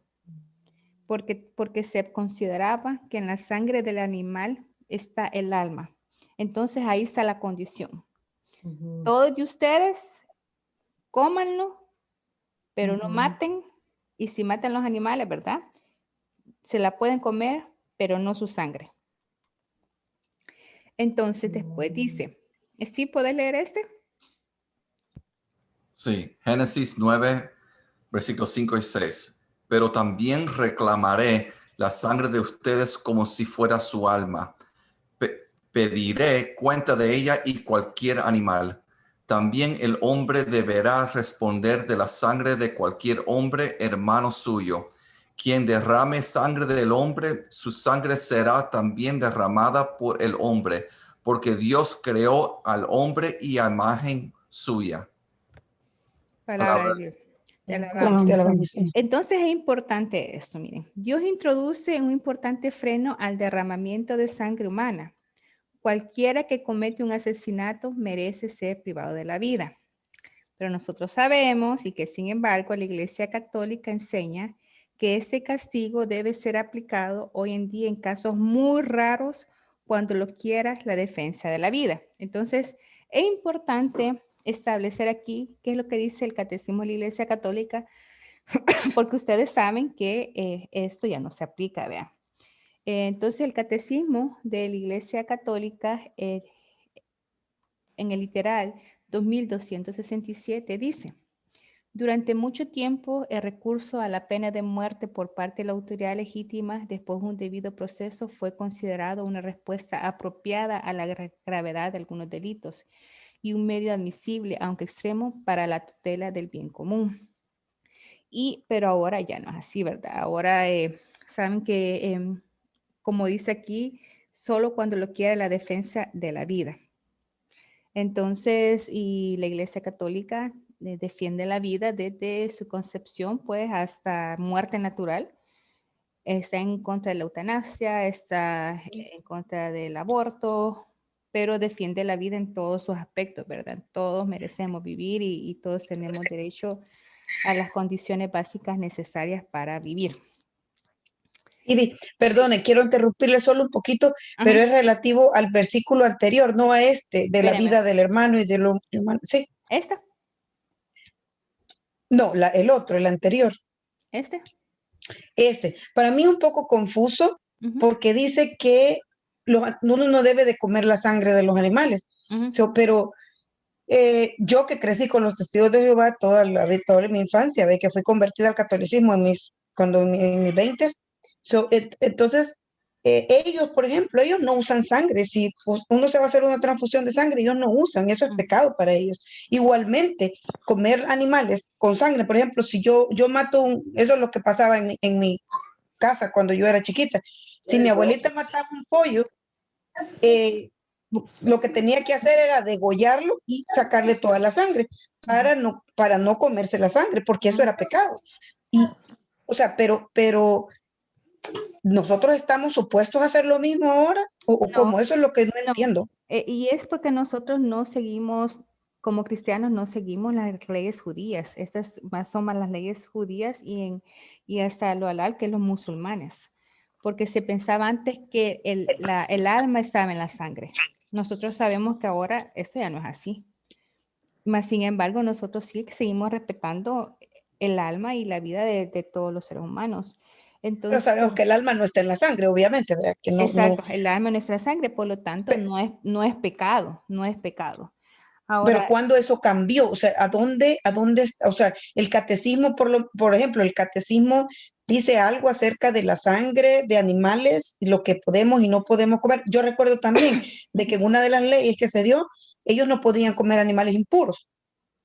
porque se consideraba que en la sangre del animal está el alma. Entonces ahí está la condición. Todos de ustedes, cómanlo, pero no maten, y si matan los animales, ¿verdad? Se la pueden comer, pero no su sangre. Entonces después dice, ¿sí puedes leer este? Sí, Génesis 9, versículos 5 y 6. Pero también reclamaré la sangre de ustedes como si fuera su alma. Pediré cuenta de ella y cualquier animal. También el hombre deberá responder de la sangre de cualquier hombre, hermano suyo. Quien derrame sangre del hombre, su sangre será también derramada por el hombre, porque Dios creó al hombre y a imagen suya. Palabra de Dios. Te Alabamos, te alabamos, Señor. Entonces es importante esto, miren. Dios introduce un importante freno al derramamiento de sangre humana. Cualquiera que comete un asesinato merece ser privado de la vida. Pero nosotros sabemos y que sin embargo la Iglesia Católica enseña que ese castigo debe ser aplicado hoy en día en casos muy raros cuando lo quiera la defensa de la vida. Entonces es importante establecer aquí qué es lo que dice el Catecismo de la Iglesia Católica, porque ustedes saben que esto ya no se aplica, vean. Entonces el Catecismo de la Iglesia Católica en el literal 2267 dice: durante mucho tiempo el recurso a la pena de muerte por parte de la autoridad legítima después de un debido proceso fue considerado una respuesta apropiada a la gravedad de algunos delitos y un medio admisible, aunque extremo, para la tutela del bien común. Pero ahora ya no es así, ¿verdad? Ahora saben que, como dice aquí, solo cuando lo quiere la defensa de la vida. Entonces, y la Iglesia Católica defiende la vida desde su concepción, pues, hasta muerte natural. Está en contra de la eutanasia, está en contra del aborto, pero defiende la vida en todos sus aspectos, ¿verdad? Todos merecemos vivir y todos tenemos derecho a las condiciones básicas necesarias para vivir. Y perdone, quiero interrumpirle solo un poquito, pero Ajá. es relativo al versículo anterior, no a este, de la Espérame. vida del hermano y de lo humano. Sí, ¿Esta? no, el otro, el anterior. ¿Este? Ese. Para mí un poco confuso Ujú, porque dice que uno no debe de comer la sangre de los animales. ujú, Pero yo que crecí con los testigos de Jehová toda mi infancia, ve que fui convertida al catolicismo en mis 20. Entonces, ellos, por ejemplo, ellos no usan sangre. Si uno se va a hacer una transfusión de sangre, ellos no usan, eso es ujú. pecado para ellos. Igualmente, comer animales con sangre, por ejemplo, si yo mato eso es lo que pasaba en mi casa cuando yo era chiquita. Si mi abuelita mataba un pollo, lo que tenía que hacer era degollarlo y sacarle toda la sangre para no comerse la sangre, porque eso era pecado. Y, o sea, pero nosotros estamos supuestos a hacer lo mismo ahora, o No, como eso es lo que no no. entiendo. Y es porque nosotros no seguimos, como cristianos, no seguimos las leyes judías. Estas son más las leyes judías y hasta lo halal que los musulmanes. Porque se pensaba antes que el alma estaba en la sangre. Nosotros sabemos que ahora eso ya no es así. Mas, sin embargo, nosotros sí que seguimos respetando el alma y la vida de todos los seres humanos. Pero Entonces, sabemos que el alma no está en la sangre, obviamente, ¿verdad? Que no, exacto, el alma es nuestra sangre, por lo tanto, no es pecado, no es pecado. pero Ahora, ¿cuándo eso cambió? O sea, ¿a dónde está? O sea, el catecismo, por ejemplo, el catecismo dice algo acerca de la sangre de animales, lo que podemos y no podemos comer. Yo recuerdo también de que en una de las leyes que se dio, ellos no podían comer animales impuros,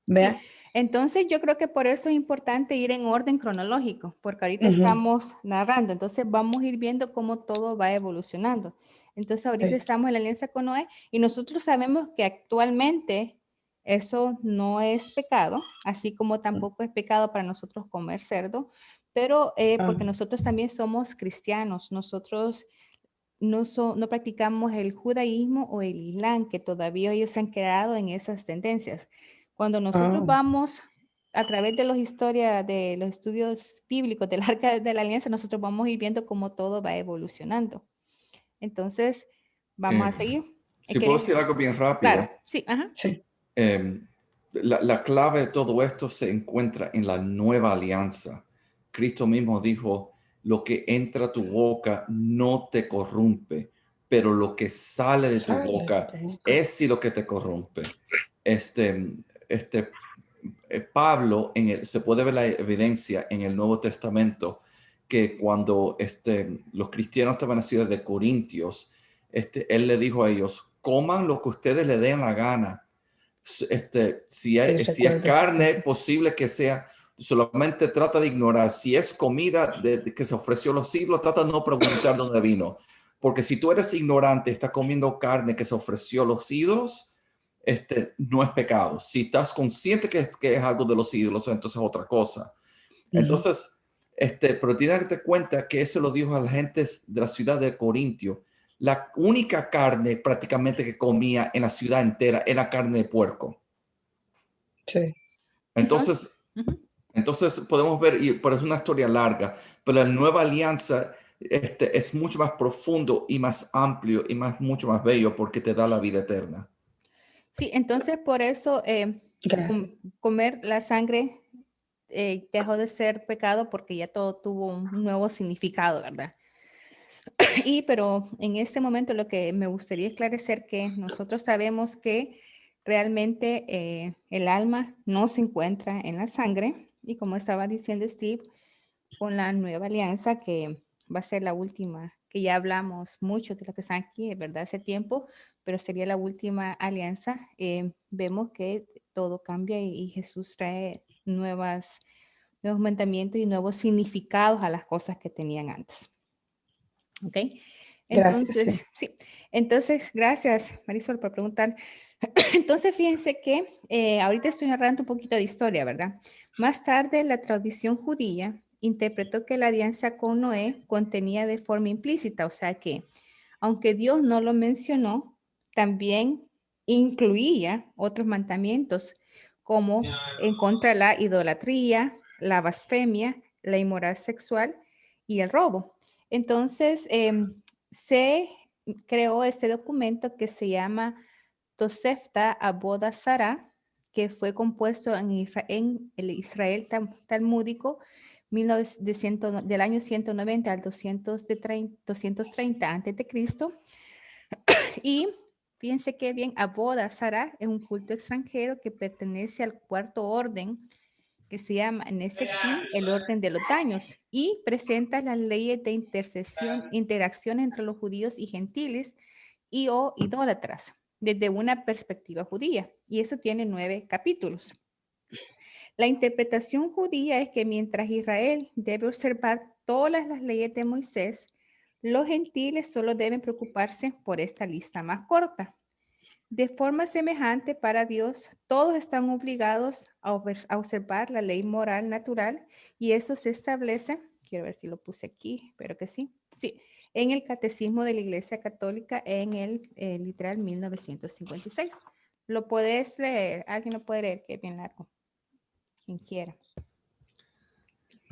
¿verdad? sí, entonces yo creo que por eso es importante ir en orden cronológico, porque ahorita Ujú, estamos narrando, entonces vamos a ir viendo cómo todo va evolucionando. Entonces ahorita sí, estamos en la alianza con Noé y nosotros sabemos que actualmente eso no es pecado, así como tampoco es pecado para nosotros comer cerdo, pero porque ah, nosotros también somos cristianos, nosotros no practicamos el judaísmo o el islam, que todavía ellos se han quedado en esas tendencias. Cuando nosotros ah. vamos a través de de los estudios bíblicos del Arca de la Alianza, nosotros vamos a ir viendo cómo todo va evolucionando. Entonces, vamos a Eh, seguir. si puedo decir algo bien Claro, rápido, sí, ajá. Sí, eh, la clave de todo esto se encuentra en la nueva alianza. Cristo mismo dijo, lo que entra a tu boca no te corrompe, pero lo que sale de tu sale de boca tu boca. es sí lo que te corrompe. Este, este, Pablo, se puede ver la evidencia en el Nuevo Testamento que cuando los cristianos estaban en la ciudad de Corintios, él le dijo a ellos, coman lo que ustedes le den la gana. Si Sí, es recuerdo esa carne, frase. posible que sea, solamente trata de ignorar. Si es comida que se ofreció los siglos, trata de no preguntar dónde vino. Porque si tú eres ignorante, estás comiendo carne que se ofreció los ídolos, no es pecado. Si estás consciente que es algo de los ídolos, entonces es otra cosa. Ujú. Entonces, pero tienes que darte cuenta que eso lo dijo a la gente de la ciudad de Corintio. La única carne prácticamente que comía en la ciudad entera era carne de puerco. Sí. Entonces, Entonces, entonces podemos ver, pero es una historia larga, pero la nueva alianza es mucho más profundo y más amplio y mucho más bello porque te da la vida eterna. sí, entonces por eso Gracias. comer la sangre dejó de ser pecado porque ya todo tuvo un nuevo significado, ¿verdad? Pero en este momento lo que me gustaría esclarecer que nosotros sabemos que realmente el alma no se encuentra en la sangre y como estaba diciendo Steve, con la nueva alianza que va a ser la última, que ya hablamos mucho de lo que está aquí, ¿verdad? Hace tiempo, pero sería la última alianza. Vemos que todo cambia y Jesús trae nuevas nuevos mandamientos y nuevos significados a las cosas que tenían antes. ¿Ok? Gracias, Entonces, sí. Entonces, gracias, Marisol, por preguntar. Entonces, fíjense que ahorita estoy narrando un poquito de historia, ¿verdad? Más tarde, la tradición judía interpretó que la alianza con Noé contenía de forma implícita, o sea que, aunque Dios no lo mencionó, también incluía otros mandamientos, como en contra de la idolatría, la blasfemia, la inmoralidad sexual y el robo. Entonces, se creó este documento que se llama Tosefta Aboda Sará, que fue compuesto en el Israel talmúdico del año 190 al 230 antes de Cristo. Y fíjense que bien, Aboda Sará es un culto extranjero que pertenece al cuarto orden, que se llama Nesekim, el orden de los daños, y presenta las leyes de interacción entre los judíos y gentiles y o idólatras desde una perspectiva judía, y eso tiene 9 capítulos. La interpretación judía es que mientras Israel debe observar todas las leyes de Moisés, los gentiles solo deben preocuparse por esta lista más corta. De forma semejante, para Dios, todos están obligados a observar la ley moral natural, y eso se establece, quiero ver si lo puse aquí, espero que sí, en el Catecismo de la Iglesia Católica en el literal 1956. ¿Lo puedes leer? ¿Alguien lo puede leer? Que es bien largo. Quien quiera.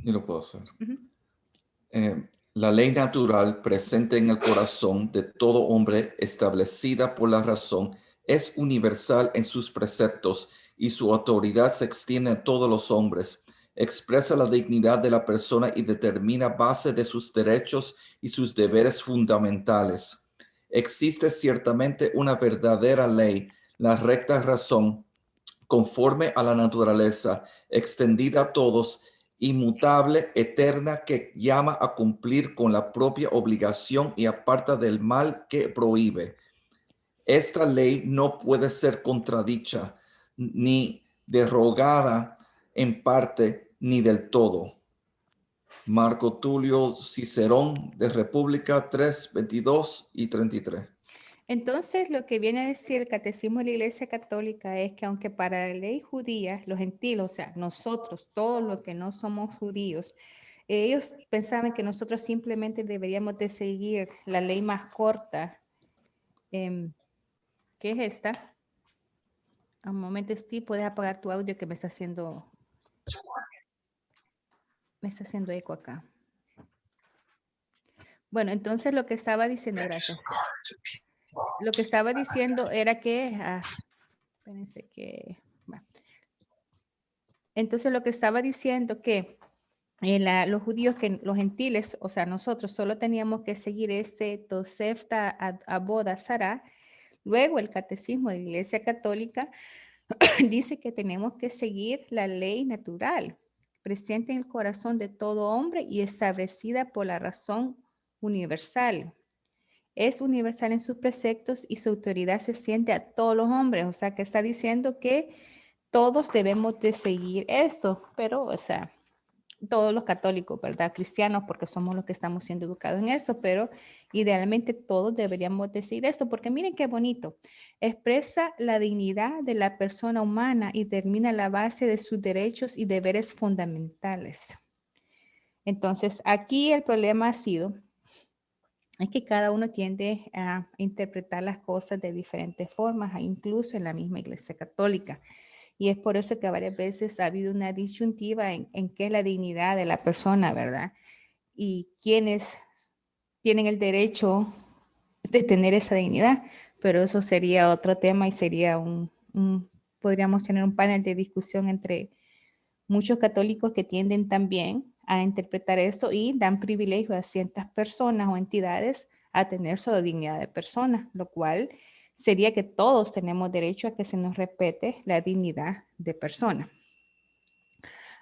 Yo lo puedo hacer. La ley natural presente en el corazón de todo hombre, establecida por la razón, es universal en sus preceptos y su autoridad se extiende a todos los hombres. Expresa la dignidad de la persona y determina base de sus derechos y sus deberes fundamentales. Existe ciertamente una verdadera ley, la recta razón, conforme a la naturaleza, extendida a todos, inmutable, eterna, que llama a cumplir con la propia obligación y aparta del mal que prohíbe. Esta ley no puede ser contradicha, ni derogada en parte, ni del todo. Marco Tulio Cicerón, de República 3, 22 y 33. Entonces, lo que viene a decir el Catecismo de la Iglesia Católica es que aunque para la ley judía, los gentiles, o sea, nosotros, todos los que no somos judíos, ellos pensaban que nosotros simplemente deberíamos de seguir la ley más corta, que es esta. Un momento, Steve, puedes apagar tu audio que me está haciendo eco acá. Bueno, entonces lo que estaba diciendo, gracias. Lo que estaba diciendo era que, espérense que, entonces lo que estaba diciendo que los judíos, que los gentiles, o sea, nosotros solo teníamos que seguir este Tosefta Aboda Sará. Luego el Catecismo de la Iglesia Católica dice que tenemos que seguir la ley natural, presente en el corazón de todo hombre y establecida por la razón universal. Es universal en sus preceptos y su autoridad se siente a todos los hombres. O sea, que está diciendo que todos debemos de seguir eso, pero, o sea, todos los católicos, ¿verdad? Cristianos, porque somos los que estamos siendo educados en eso, pero idealmente todos deberíamos de seguir eso, porque miren qué bonito. Expresa la dignidad de la persona humana y determina la base de sus derechos y deberes fundamentales. Entonces, aquí el problema ha sido es que cada uno tiende a interpretar las cosas de diferentes formas, incluso en la misma Iglesia Católica. Y es por eso que varias veces ha habido una disyuntiva en qué es la dignidad de la persona, ¿verdad? Y quiénes tienen el derecho de tener esa dignidad. Pero eso sería otro tema y sería podríamos tener un panel de discusión entre muchos católicos que tienden también a interpretar esto y dan privilegio a ciertas personas o entidades a tener su dignidad de persona, lo cual sería que todos tenemos derecho a que se nos respete la dignidad de persona.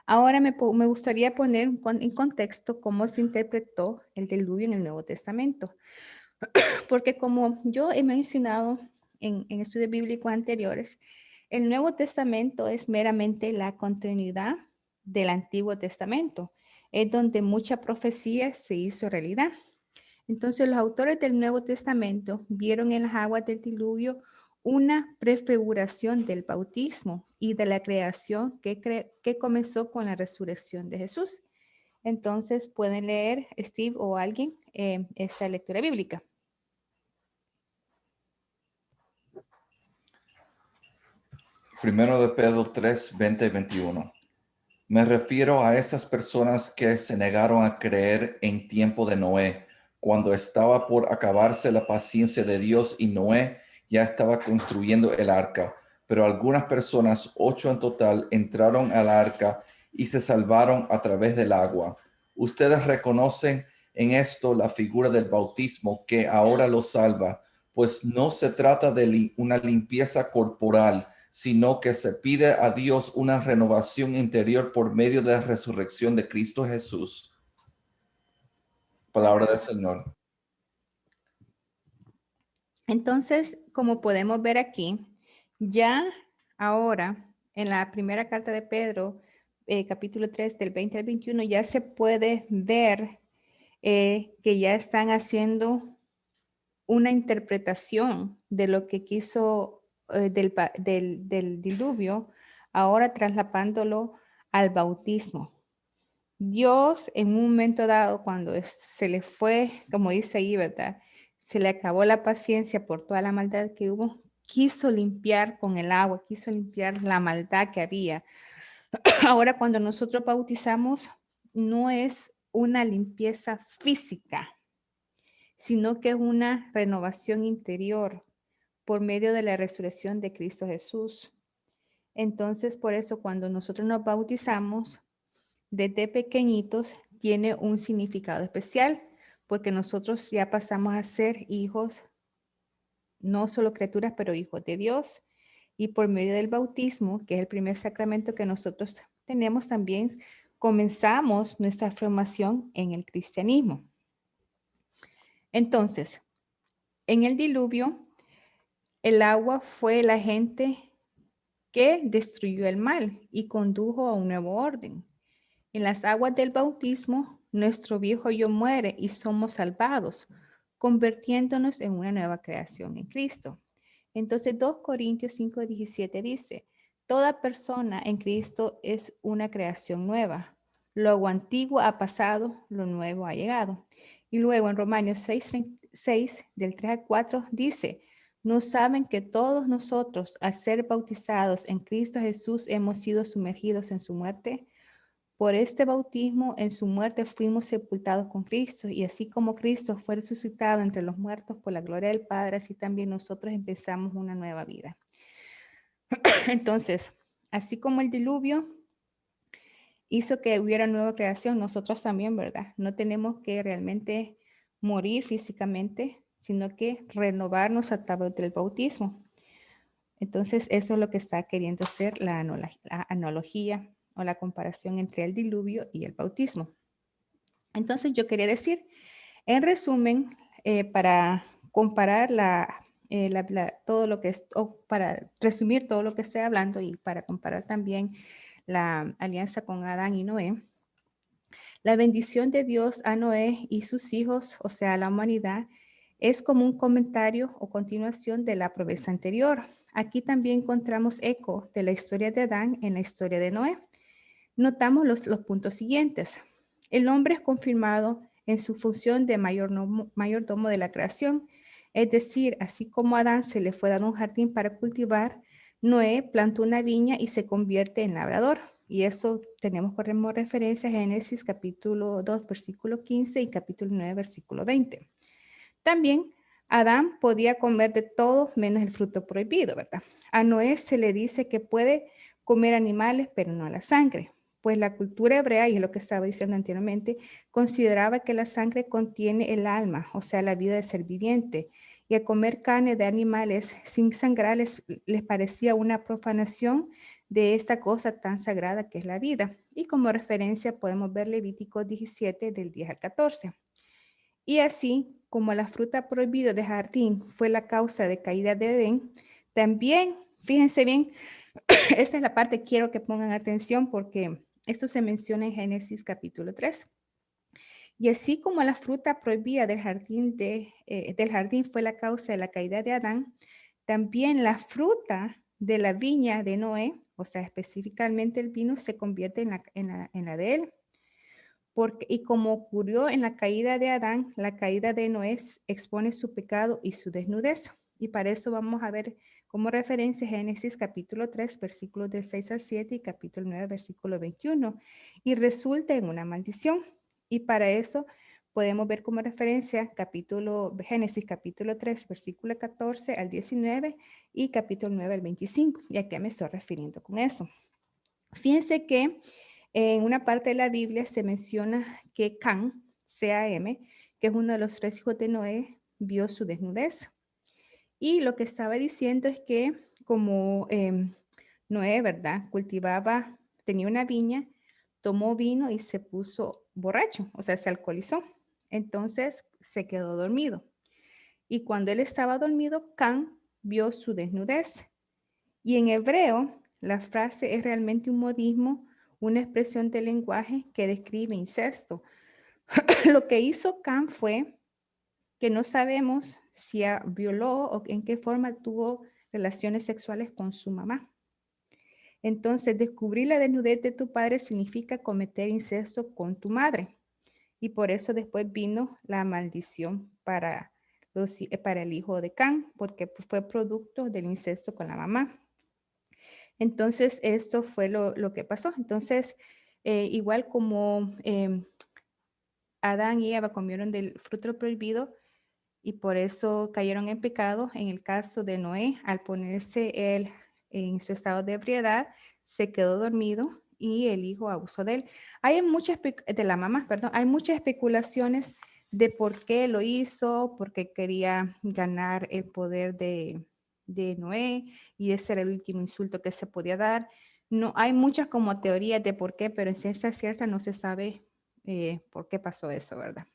Ahora me gustaría poner en contexto cómo se interpretó el diluvio en el Nuevo Testamento, porque como yo he mencionado en estudios bíblicos anteriores, el Nuevo Testamento es meramente la continuidad del Antiguo Testamento. Es donde mucha profecía se hizo realidad. Entonces los autores del Nuevo Testamento vieron en las aguas del diluvio una prefiguración del bautismo y de la creación que comenzó con la resurrección de Jesús. Entonces pueden leer, Steve o alguien, esta lectura bíblica. Primero de Pedro 3, 20 y 21. Me refiero a esas personas que se negaron a creer en tiempo de Noé, cuando estaba por acabarse la paciencia de Dios y Noé ya estaba construyendo el arca. Pero algunas personas, 8 en total, entraron al arca y se salvaron a través del agua. Ustedes reconocen en esto la figura del bautismo que ahora los salva, pues no se trata de una limpieza corporal, sino que se pide a Dios una renovación interior por medio de la resurrección de Cristo Jesús. Palabra del Señor. Entonces, como podemos ver aquí, ya ahora en la primera carta de Pedro, capítulo 3 del 20 al 21, ya se puede ver que ya están haciendo una interpretación de lo que quiso del diluvio, ahora trasladándolo al bautismo. Dios en un momento dado, cuando se le fue, como dice ahí, ¿verdad? Se le acabó la paciencia por toda la maldad que hubo, quiso limpiar con el agua, quiso limpiar la maldad que había. Ahora cuando nosotros bautizamos, no es una limpieza física, sino que es una renovación interior por medio de la resurrección de Cristo Jesús. Entonces, por eso cuando nosotros nos bautizamos, desde pequeñitos tiene un significado especial, porque nosotros ya pasamos a ser hijos, no solo criaturas, pero hijos de Dios. Y por medio del bautismo, que es el primer sacramento que nosotros tenemos, también comenzamos nuestra formación en el cristianismo. Entonces, en el diluvio, el agua fue el agente que destruyó el mal y condujo a un nuevo orden. En las aguas del bautismo, nuestro viejo yo muere y somos salvados, convirtiéndonos en una nueva creación en Cristo. Entonces, 2 Corintios 5:17 dice, toda persona en Cristo es una creación nueva. Lo antiguo ha pasado, lo nuevo ha llegado. Y luego en Romanos 6, del 3 al 4, dice, ¿no saben que todos nosotros, al ser bautizados en Cristo Jesús, hemos sido sumergidos en su muerte? Por este bautismo, en su muerte fuimos sepultados con Cristo, y así como Cristo fue resucitado entre los muertos por la gloria del Padre, así también nosotros empezamos una nueva vida. Entonces, así como el diluvio hizo que hubiera nueva creación, nosotros también, ¿verdad? No tenemos que realmente morir físicamente, sino que renovarnos a través del bautismo. Entonces, eso es lo que está queriendo hacer la analogía o la comparación entre el diluvio y el bautismo. Entonces, yo quería decir, en resumen, para comparar todo lo que es, o para resumir todo lo que estoy hablando y para comparar también la alianza con Adán y Noé, la bendición de Dios a Noé y sus hijos, o sea, a la humanidad, es como un comentario o continuación de la promesa anterior. Aquí también encontramos eco de la historia de Adán en la historia de Noé. Notamos los puntos siguientes. El hombre es confirmado en su función de mayordomo de la creación, es decir, así como a Adán se le fue dado un jardín para cultivar, Noé plantó una viña y se convierte en labrador. Y eso tenemos como referencia a Génesis capítulo 2, versículo 15 y capítulo 9, versículo 20. También Adán podía comer de todo menos el fruto prohibido, ¿verdad? A Noé se le dice que puede comer animales, pero no la sangre. Pues la cultura hebrea, y es lo que estaba diciendo anteriormente, consideraba que la sangre contiene el alma, o sea, la vida del ser viviente. Y al comer carne de animales sin sangrar les parecía una profanación de esta cosa tan sagrada que es la vida. Y como referencia podemos ver Levítico 17 del 10 al 14. Y así como la fruta prohibida de jardín fue la causa de caída de Edén, también, fíjense bien, esta es la parte que quiero que pongan atención porque Esto se menciona en Génesis capítulo 3. Y así como la fruta prohibida del jardín fue la causa de la caída de Adán, también la fruta de la viña de Noé, o sea, específicamente el vino, se convierte en la de él. Y como ocurrió en la caída de Adán, la caída de Noé expone su pecado y su desnudez. Y para eso vamos a ver como referencia Génesis capítulo 3, versículos del 6 al 7 y capítulo 9, versículo 21. Y resulta en una maldición. Y para eso podemos ver como referencia Génesis capítulo 3, versículo 14 al 19 y capítulo 9 al 25. ¿Y a qué me estoy refiriendo con eso? Fíjense que en una parte de la Biblia se menciona que Can, C-A-M, que es uno de los 3 hijos de Noé, vio su desnudez. Y lo que estaba diciendo es que como Noé, ¿verdad? Tenía una viña, tomó vino y se puso borracho, o sea, se alcoholizó. Entonces se quedó dormido. Y cuando él estaba dormido, Can vio su desnudez. Y en hebreo, la frase es realmente un modismo, una expresión de lenguaje que describe incesto. Lo que hizo Can fue que no sabemos si violó o en qué forma tuvo relaciones sexuales con su mamá. Entonces, descubrir la desnudez de tu padre significa cometer incesto con tu madre. Y por eso después vino la maldición para el hijo de Can, porque fue producto del incesto con la mamá. Entonces, esto fue lo que pasó. Entonces, igual como Adán y Eva comieron del fruto prohibido y por eso cayeron en pecado, en el caso de Noé, al ponerse él en su estado de ebriedad, se quedó dormido y el hijo abusó de él. Hay muchas especulaciones de por qué lo hizo, porque quería ganar el poder de Noé y ese era el último insulto que se podía dar. No, hay muchas como teorías de por qué, pero en ciencia cierta no se sabe por qué pasó eso, ¿verdad?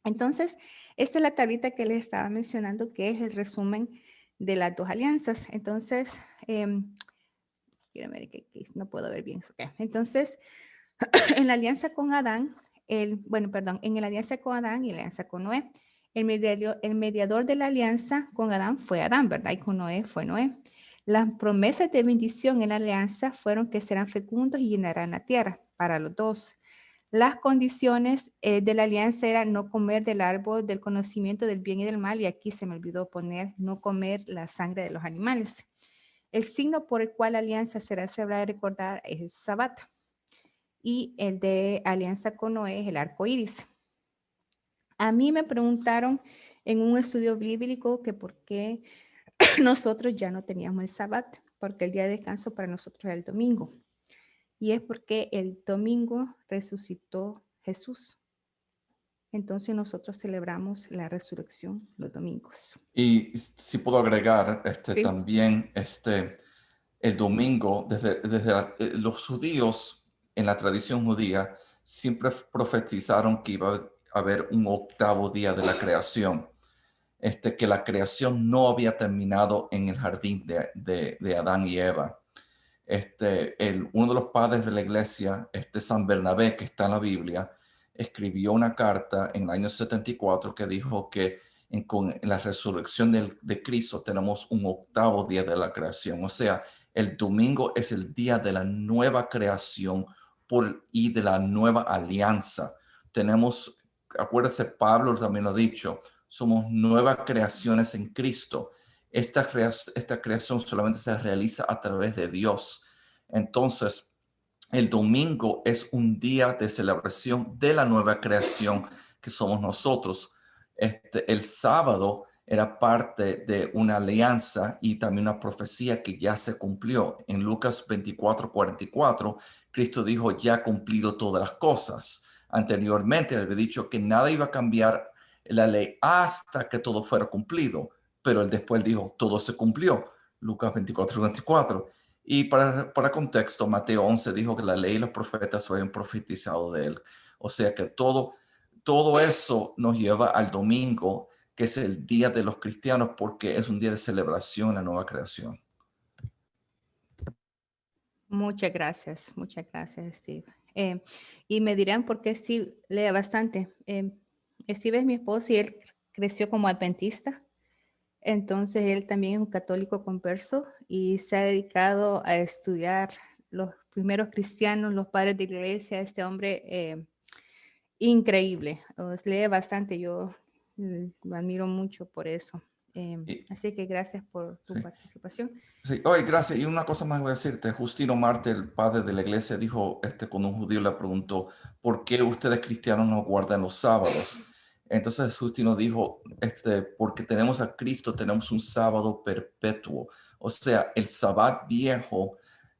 Entonces, esta es la tablita que les estaba mencionando, que es el resumen de las dos alianzas. Entonces, quiero ver que no puedo ver bien. Okay. Entonces, en la alianza con Adán, en la alianza con Adán y la alianza con Noé, el mediador de la alianza con Adán fue Adán, ¿verdad? Y con Noé fue Noé. Las promesas de bendición en la alianza fueron que serán fecundos y llenarán la tierra para los dos. Las condiciones de la alianza eran no comer del árbol del conocimiento del bien y del mal, y aquí se me olvidó poner no comer la sangre de los animales. El signo por el cual la alianza será celebrada y recordada es el Sabbat. Y el de alianza con Noé es el arco iris. A mí me preguntaron en un estudio bíblico que por qué nosotros ya no teníamos el Sabbat, porque el día de descanso para nosotros era el domingo. Y es porque el domingo resucitó Jesús. Entonces nosotros celebramos la resurrección los domingos. Y si puedo agregar, Sí. también el domingo, los judíos en la tradición judía siempre profetizaron que iba a haber un octavo día de la creación, que la creación no había terminado en el jardín de Adán y Eva. Uno de los padres de la iglesia, San Bernabé, que está en la Biblia, escribió una carta en el año 74 que dijo que en la resurrección de Cristo tenemos un octavo día de la creación. O sea, el domingo es el día de la nueva creación y de la nueva alianza. Acuérdense, Pablo también lo ha dicho, somos nuevas creaciones en Cristo. Esta creación solamente se realiza a través de Dios. Entonces, el domingo es un día de celebración de la nueva creación que somos nosotros. El sábado era parte de una alianza y también una profecía que ya se cumplió. En Lucas 24:44, Cristo dijo, ya ha cumplido todas las cosas. Anteriormente, él había dicho que nada iba a cambiar la ley hasta que todo fuera cumplido, pero él después dijo, todo se cumplió. Lucas 24:24. Y para contexto, Mateo 11 dijo que la ley y los profetas habían profetizado de él. O sea que todo eso nos lleva al domingo, que es el día de los cristianos, porque es un día de celebración en la nueva creación. Muchas gracias, Steve. Y me dirán por qué Steve lee bastante. Steve es mi esposo y él creció como adventista. Entonces él también es un católico converso y se ha dedicado a estudiar los primeros cristianos, los padres de la iglesia. Este hombre increíble, lee bastante. Yo lo admiro mucho por eso. Y- Así que gracias por tu Sí. participación. Sí, oye, gracias. Y una cosa más voy a decirte. Justino Marte, el padre de la iglesia, dijo, cuando un judío le preguntó, ¿por qué ustedes cristianos no guardan los sábados? Entonces Justino dijo, porque tenemos a Cristo, tenemos un sábado perpetuo. O sea, el sabbat viejo,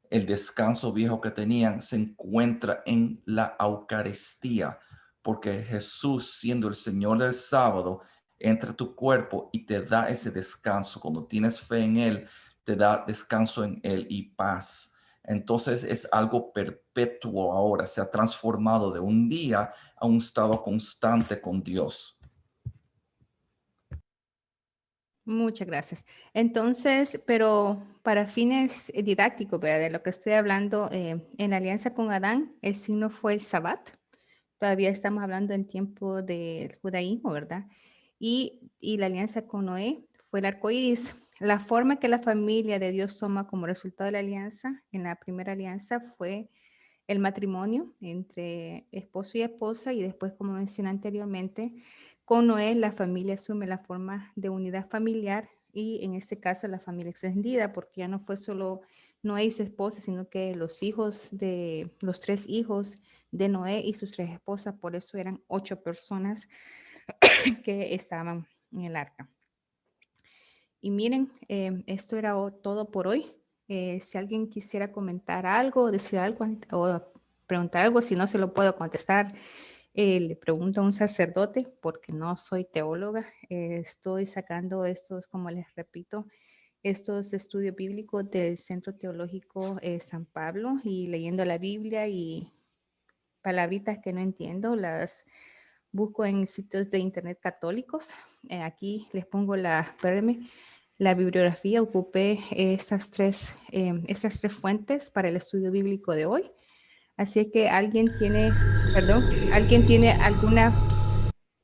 el descanso viejo que tenían, se encuentra en la Eucaristía, porque Jesús, siendo el Señor del sábado, entra a tu cuerpo y te da ese descanso. Cuando tienes fe en Él, te da descanso en Él y paz. Entonces es algo perpetuo ahora, se ha transformado de un día a un estado constante con Dios. Muchas gracias. Entonces, pero para fines didácticos, ¿verdad? De lo que estoy hablando, en la alianza con Adán, el signo fue el Sabbat. Todavía estamos hablando en tiempo del judaísmo, ¿verdad? Y la alianza con Noé fue el arco iris. La forma que la familia de Dios toma como resultado de la alianza, en la primera alianza, fue el matrimonio entre esposo y esposa, y después, como mencioné anteriormente, con Noé la familia asume la forma de unidad familiar, y en este caso la familia extendida, porque ya no fue solo Noé y su esposa, sino que los tres hijos de Noé y sus 3 esposas. Por eso eran 8 personas que estaban en el arca. Y miren, esto era todo por hoy. Si alguien quisiera comentar algo, decir algo o preguntar algo, si no se lo puedo contestar, le pregunto a un sacerdote, porque no soy teóloga. Estoy sacando estos, como les repito, estos estudios bíblicos del Centro Teológico San Pablo, y leyendo la Biblia, y palabritas que no entiendo las busco en sitios de internet católicos. Aquí les pongo la bibliografía. Ocupé estas tres fuentes para el estudio bíblico de hoy. Así que alguien tiene alguna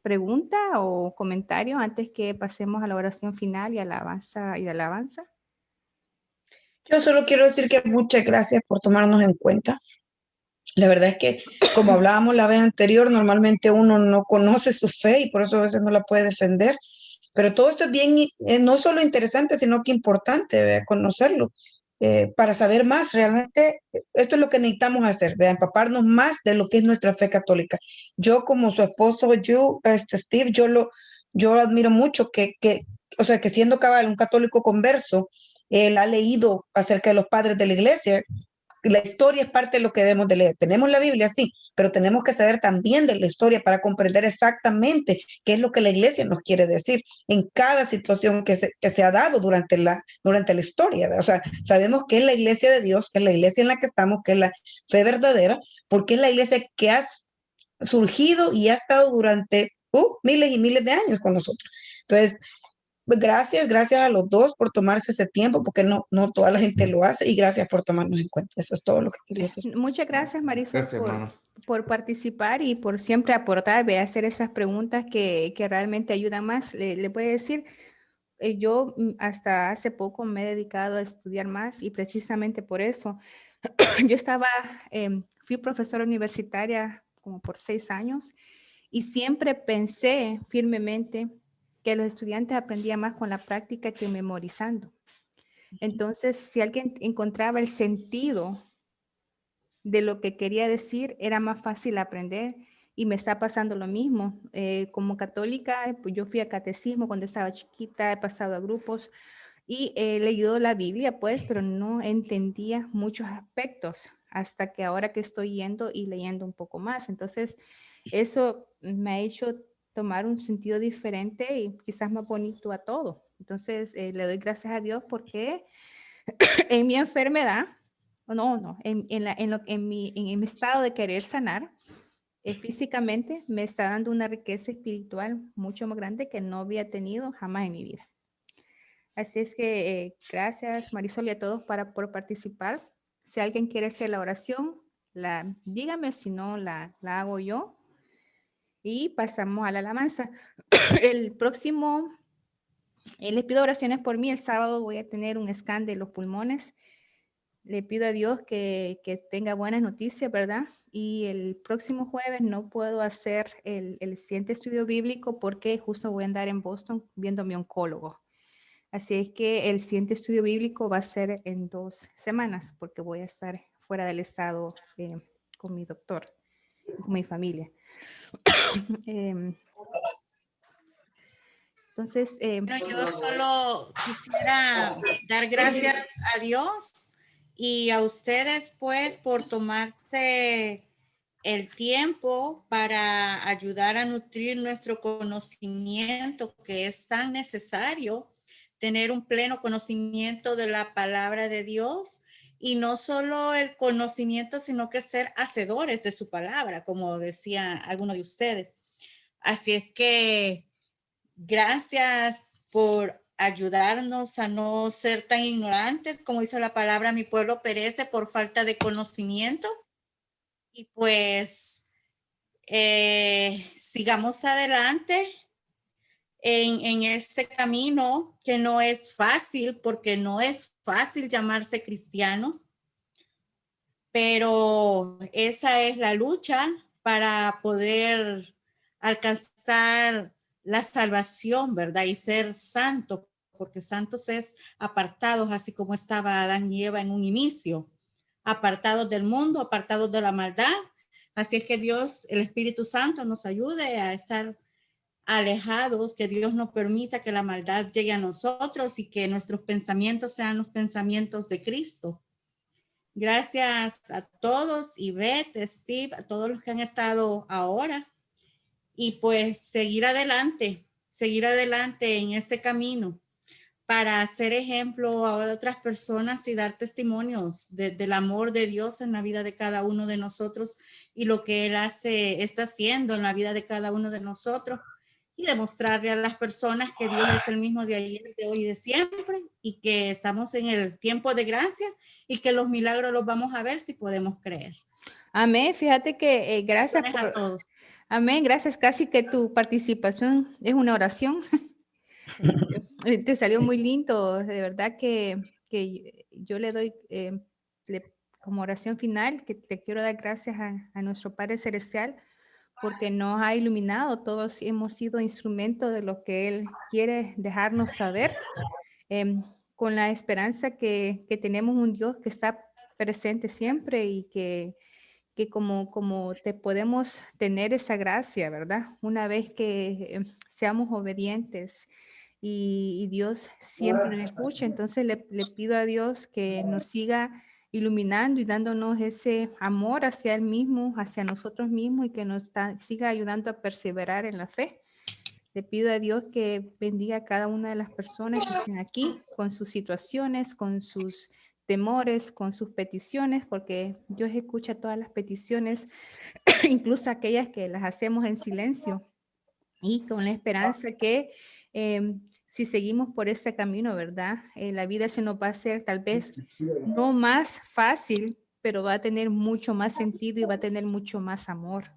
pregunta o comentario antes que pasemos a la oración final y a la alabanza. Yo solo quiero decir que muchas gracias por tomarnos en cuenta. La verdad es que, como hablábamos la vez anterior, normalmente uno no conoce su fe y por eso a veces no la puede defender. Pero todo esto es bien, no solo interesante, sino que importante, conocerlo, para saber más. Realmente, esto es lo que necesitamos hacer, empaparnos más de lo que es nuestra fe católica. Yo, como su esposo, Steve, yo lo admiro mucho, o sea, que siendo cabal un católico converso, él ha leído acerca de los padres de la iglesia. La historia es parte de lo que debemos de leer. Tenemos la Biblia, sí, pero tenemos que saber también de la historia para comprender exactamente qué es lo que la iglesia nos quiere decir en cada situación que se ha dado durante la historia. O sea, sabemos que es la iglesia de Dios, que es la iglesia en la que estamos, que es la fe verdadera, porque es la iglesia que ha surgido y ha estado durante miles y miles de años con nosotros. Entonces, gracias a los dos por tomarse ese tiempo, porque no toda la gente lo hace, y gracias por tomarnos en cuenta. Eso es todo lo que quería decir. Muchas gracias, Marisol, Gracias, hermano. por participar y por siempre aportar, hacer esas preguntas que realmente ayudan más. Le voy a decir, yo hasta hace poco me he dedicado a estudiar más, y precisamente por eso yo fui profesora universitaria como por 6 años, y siempre pensé firmemente que los estudiantes aprendían más con la práctica que memorizando. Entonces, si alguien encontraba el sentido de lo que quería decir, era más fácil aprender, y me está pasando lo mismo. Como católica, pues yo fui a catecismo cuando estaba chiquita, he pasado a grupos y he leído la Biblia, pues, pero no entendía muchos aspectos hasta que ahora que estoy yendo y leyendo un poco más. Entonces, eso me ha hecho tomar un sentido diferente y quizás más bonito a todo. Entonces, le doy gracias a Dios porque en mi enfermedad, en mi estado de querer sanar, físicamente me está dando una riqueza espiritual mucho más grande que no había tenido jamás en mi vida. Así es que gracias, Marisol, y a todos por participar. si alguien quiere hacer la oración, dígame, si no la hago yo. Y pasamos a la alabanza. El próximo, les pido oraciones por mí. El sábado voy a tener un scan de los pulmones. Le pido a Dios que tenga buenas noticias, ¿verdad? Y el próximo jueves no puedo hacer el siguiente estudio bíblico porque justo voy a andar en Boston viendo a mi oncólogo. Así es que el siguiente estudio bíblico va a ser en 2 semanas porque voy a estar fuera del estado con mi doctor, con mi familia. Entonces, Bueno, yo solo quisiera dar gracias a Dios y a ustedes, pues, por tomarse el tiempo para ayudar a nutrir nuestro conocimiento, que es tan necesario tener un pleno conocimiento de la palabra de Dios, y no solo el conocimiento, sino que ser hacedores de su palabra, como decía alguno de ustedes. Así es que gracias por ayudarnos a no ser tan ignorantes. Como dice la palabra, mi pueblo perece por falta de conocimiento. Y pues sigamos adelante en este camino que no es fácil, porque no es fácil llamarse cristianos, pero esa es la lucha para poder alcanzar la salvación, ¿verdad? Y ser santo, porque santos es apartados, así como estaba Adán y Eva en un inicio, apartados del mundo, apartados de la maldad. Así es que Dios, el Espíritu Santo, nos ayude a estar alejados, que Dios no permita que la maldad llegue a nosotros y que nuestros pensamientos sean los pensamientos de Cristo. Gracias a todos, Ivette, Steve, a todos los que han estado ahora, y pues seguir adelante en este camino para ser ejemplo a otras personas y dar testimonios del amor de Dios en la vida de cada uno de nosotros y lo que Él está haciendo en la vida de cada uno de nosotros, y demostrarle a las personas que Dios es el mismo de ayer, de hoy y de siempre, y que estamos en el tiempo de gracia y que los milagros los vamos a ver si podemos creer. Amén. Fíjate que gracias a todos. Amén. Gracias. Casi que tu participación es una oración. Te salió muy lindo. De verdad que yo le doy como oración final que te quiero dar gracias a nuestro Padre Celestial, porque nos ha iluminado. Todos hemos sido instrumentos de lo que Él quiere dejarnos saber, con la esperanza que tenemos un Dios que está presente siempre y que como te podemos tener esa gracia, ¿verdad? Una vez que seamos obedientes y Dios siempre nos escucha. Entonces le pido a Dios que nos siga iluminando y dándonos ese amor hacia Él mismo, hacia nosotros mismos, y que nos siga ayudando a perseverar en la fe. Le pido a Dios que bendiga a cada una de las personas que estén aquí con sus situaciones, con sus temores, con sus peticiones, porque Dios escucha todas las peticiones, incluso aquellas que las hacemos en silencio, y con la esperanza que si seguimos por este camino, ¿verdad? La vida se nos va a hacer tal vez no más fácil, pero va a tener mucho más sentido y va a tener mucho más amor.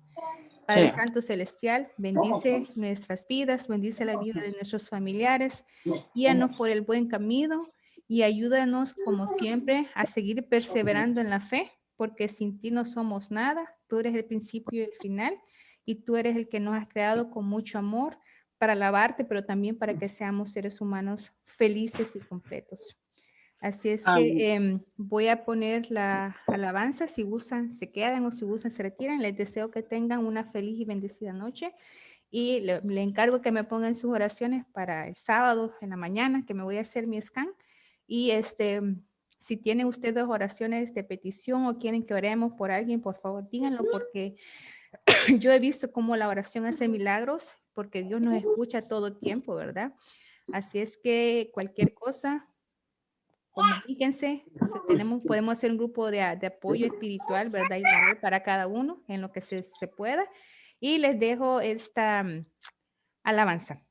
Padre Santo Celestial, bendice nuestras vidas, bendice la vida de nuestros familiares, guíanos por el buen camino y ayúdanos, como siempre, a seguir perseverando en la fe, porque sin ti no somos nada. Tú eres el principio y el final, y tú eres el que nos has creado con mucho amor para alabarte, pero también para que seamos seres humanos felices y completos. Así es que voy a poner la alabanza. Si gustan, se quedan, o si gustan, se retiran. Les deseo que tengan una feliz y bendecida noche. Y le encargo que me pongan sus oraciones para el sábado en la mañana, que me voy a hacer mi scan. Y si tienen ustedes oraciones de petición o quieren que oremos por alguien, por favor, díganlo, porque yo he visto cómo la oración hace milagros, porque Dios nos escucha todo el tiempo, ¿verdad? Así es que cualquier cosa, comuníquense. Podemos hacer un grupo de apoyo espiritual, ¿verdad? Y moral para cada uno en lo que se pueda. Y les dejo esta alabanza.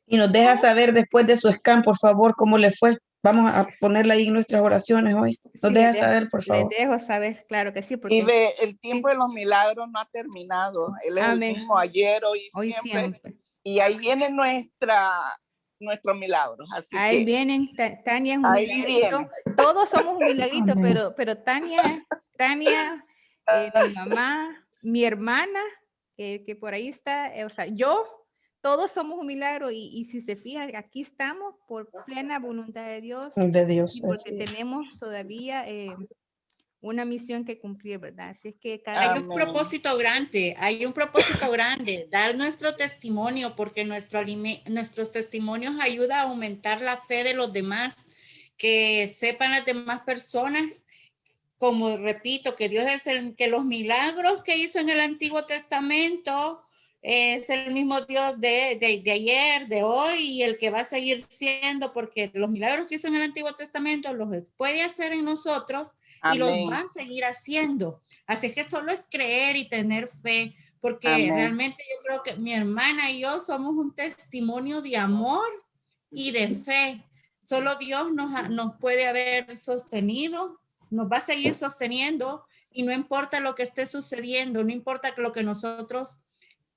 Y nos deja saber después de su scan, por favor, cómo le fue. Vamos a ponerla ahí en nuestras oraciones hoy. Nos Sí, deja saber, por les favor. dejo saber, claro que sí, Y porque ve, el tiempo de los milagros no ha terminado. Él es Amén. el mismo ayer, hoy y hoy siempre. siempre. Y ahí viene nuestros milagros. Así Ahí que vienen, Tania es un ahí milagrito. viene. Todos somos un milagrito, Amén. pero Tania, mi mamá, mi hermana, que por ahí está, o sea, yo, todos somos un milagro y si se fijan, aquí estamos por plena voluntad de Dios De Dios. y porque así es. tenemos todavía una misión que cumplir, ¿verdad? Así es que Hay cada un propósito grande, dar nuestro testimonio, porque nuestros testimonios ayudan a aumentar la fe de los demás, que sepan las demás personas, como repito, que Dios es que los milagros que hizo en el Antiguo Testamento es el mismo Dios de ayer, de hoy y el que va a seguir siendo, porque los milagros que hizo en el Antiguo Testamento los puede hacer en nosotros y los Amén. va a seguir haciendo. Así que solo es creer y tener fe, porque Amén. realmente yo creo que mi hermana y yo somos un testimonio de amor y de fe. Solo Dios nos puede haber sostenido, nos va a seguir sosteniendo y no importa lo que esté sucediendo, no importa lo que nosotros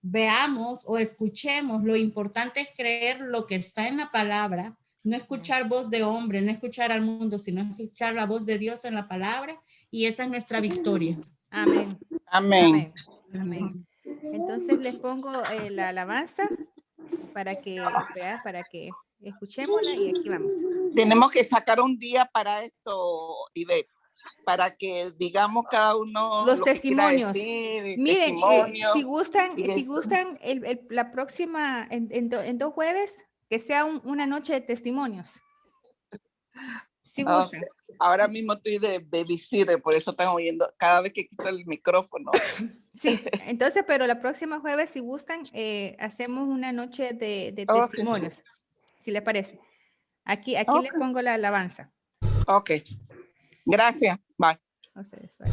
veamos o escuchemos, lo importante es creer lo que está en la palabra, no escuchar voz de hombre, no escuchar al mundo, sino escuchar la voz de Dios en la palabra y esa es nuestra victoria. Amén. Amén. Amén. Amén. Entonces les pongo la alabanza para que escuchémosla y aquí vamos. Tenemos que sacar un día para esto, Ivette, para que digamos cada uno Los lo que quiera testimonios. decir, Miren, testimonio. si gustan, y la próxima, en 2 jueves, que sea una noche de testimonios. Si gustan. Ahora mismo estoy de babysitter, por eso están oyendo cada vez que quito el micrófono. Sí, entonces, pero la próxima jueves, si gustan, hacemos una noche de Ok. testimonios, si les parece. Aquí Ok. les pongo la alabanza. Ok. Gracias. Bye. A ustedes, bye.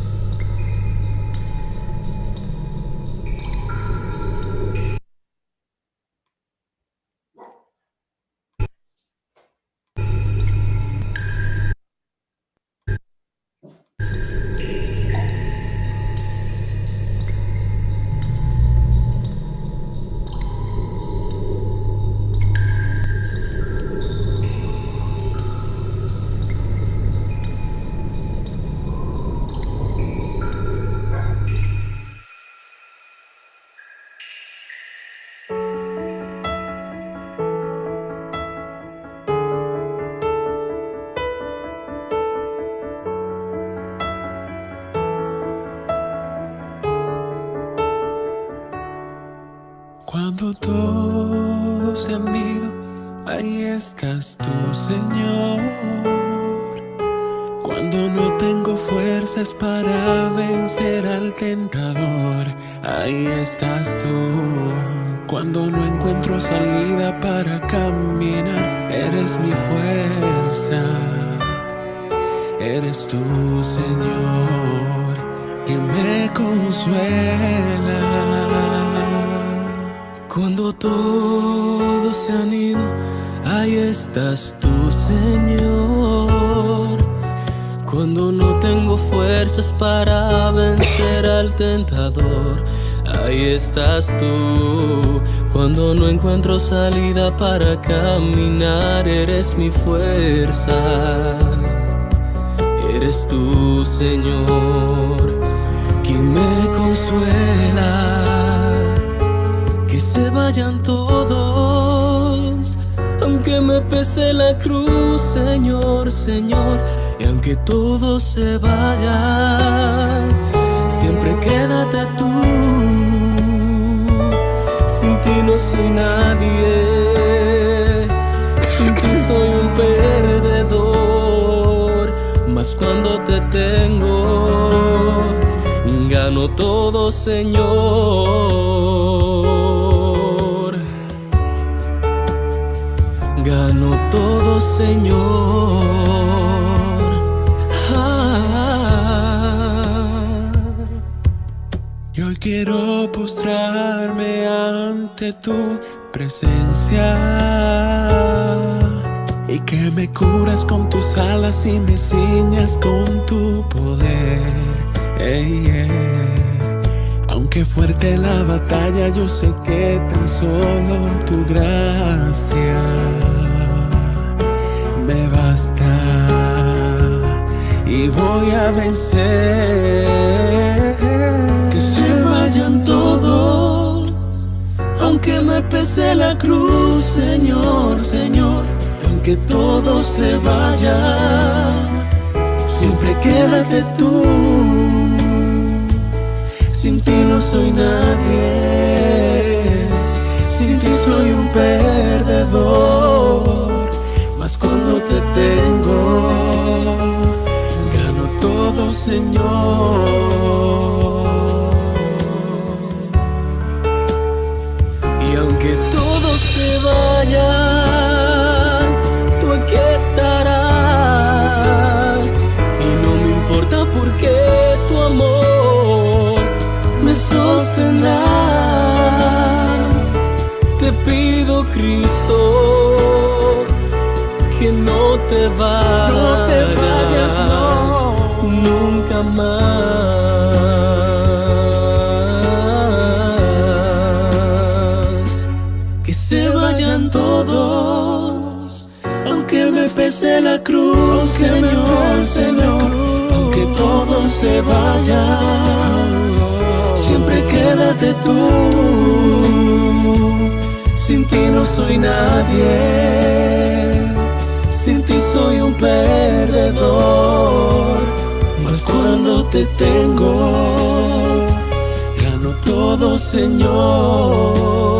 Cuando todos se han ido, ahí estás tú, Señor. Cuando no tengo fuerzas para vencer al tentador, ahí estás tú. Cuando no encuentro salida para caminar, eres mi fuerza. Eres tú, Señor, quien me consuela. Cuando todos se han ido, ahí estás tú, Señor. Cuando no tengo fuerzas para vencer al tentador, ahí estás tú. Cuando no encuentro salida para caminar, eres mi fuerza. Eres tú, Señor, quien me consuela. Que se vayan todos, aunque me pese la cruz, Señor, Señor. Y aunque todos se vayan, siempre quédate tú. Sin ti no soy nadie, sin ti soy un perdedor. Mas cuando te tengo, gano todo, Señor. Gano todo, Señor. Y hoy quiero postrarme ante tu presencia y que me curas con tus alas y me ciñas con tu poder. Aunque fuerte la batalla, yo sé que tan solo tu gracia me basta y voy a vencer. Que se vayan todos, aunque me pese la cruz, Señor, Señor. Aunque todos se vayan, siempre quédate tú. Sin ti no soy nadie, sin ti soy un perdedor. Mas cuando te tengo, gano todo, Señor. Y aunque todos se vayan, tú aquí estarás. Y no me importa porque tu amor me sostendrá. Te pido, Cristo, que no te vayas, no, nunca más. Que se vayan todos, aunque me pese la cruz, Señor, Señor. Aunque todos se vayan, siempre quédate tú. Sin ti no soy nadie, sin ti soy un perdedor. Mas cuando te tengo, gano todo, Señor.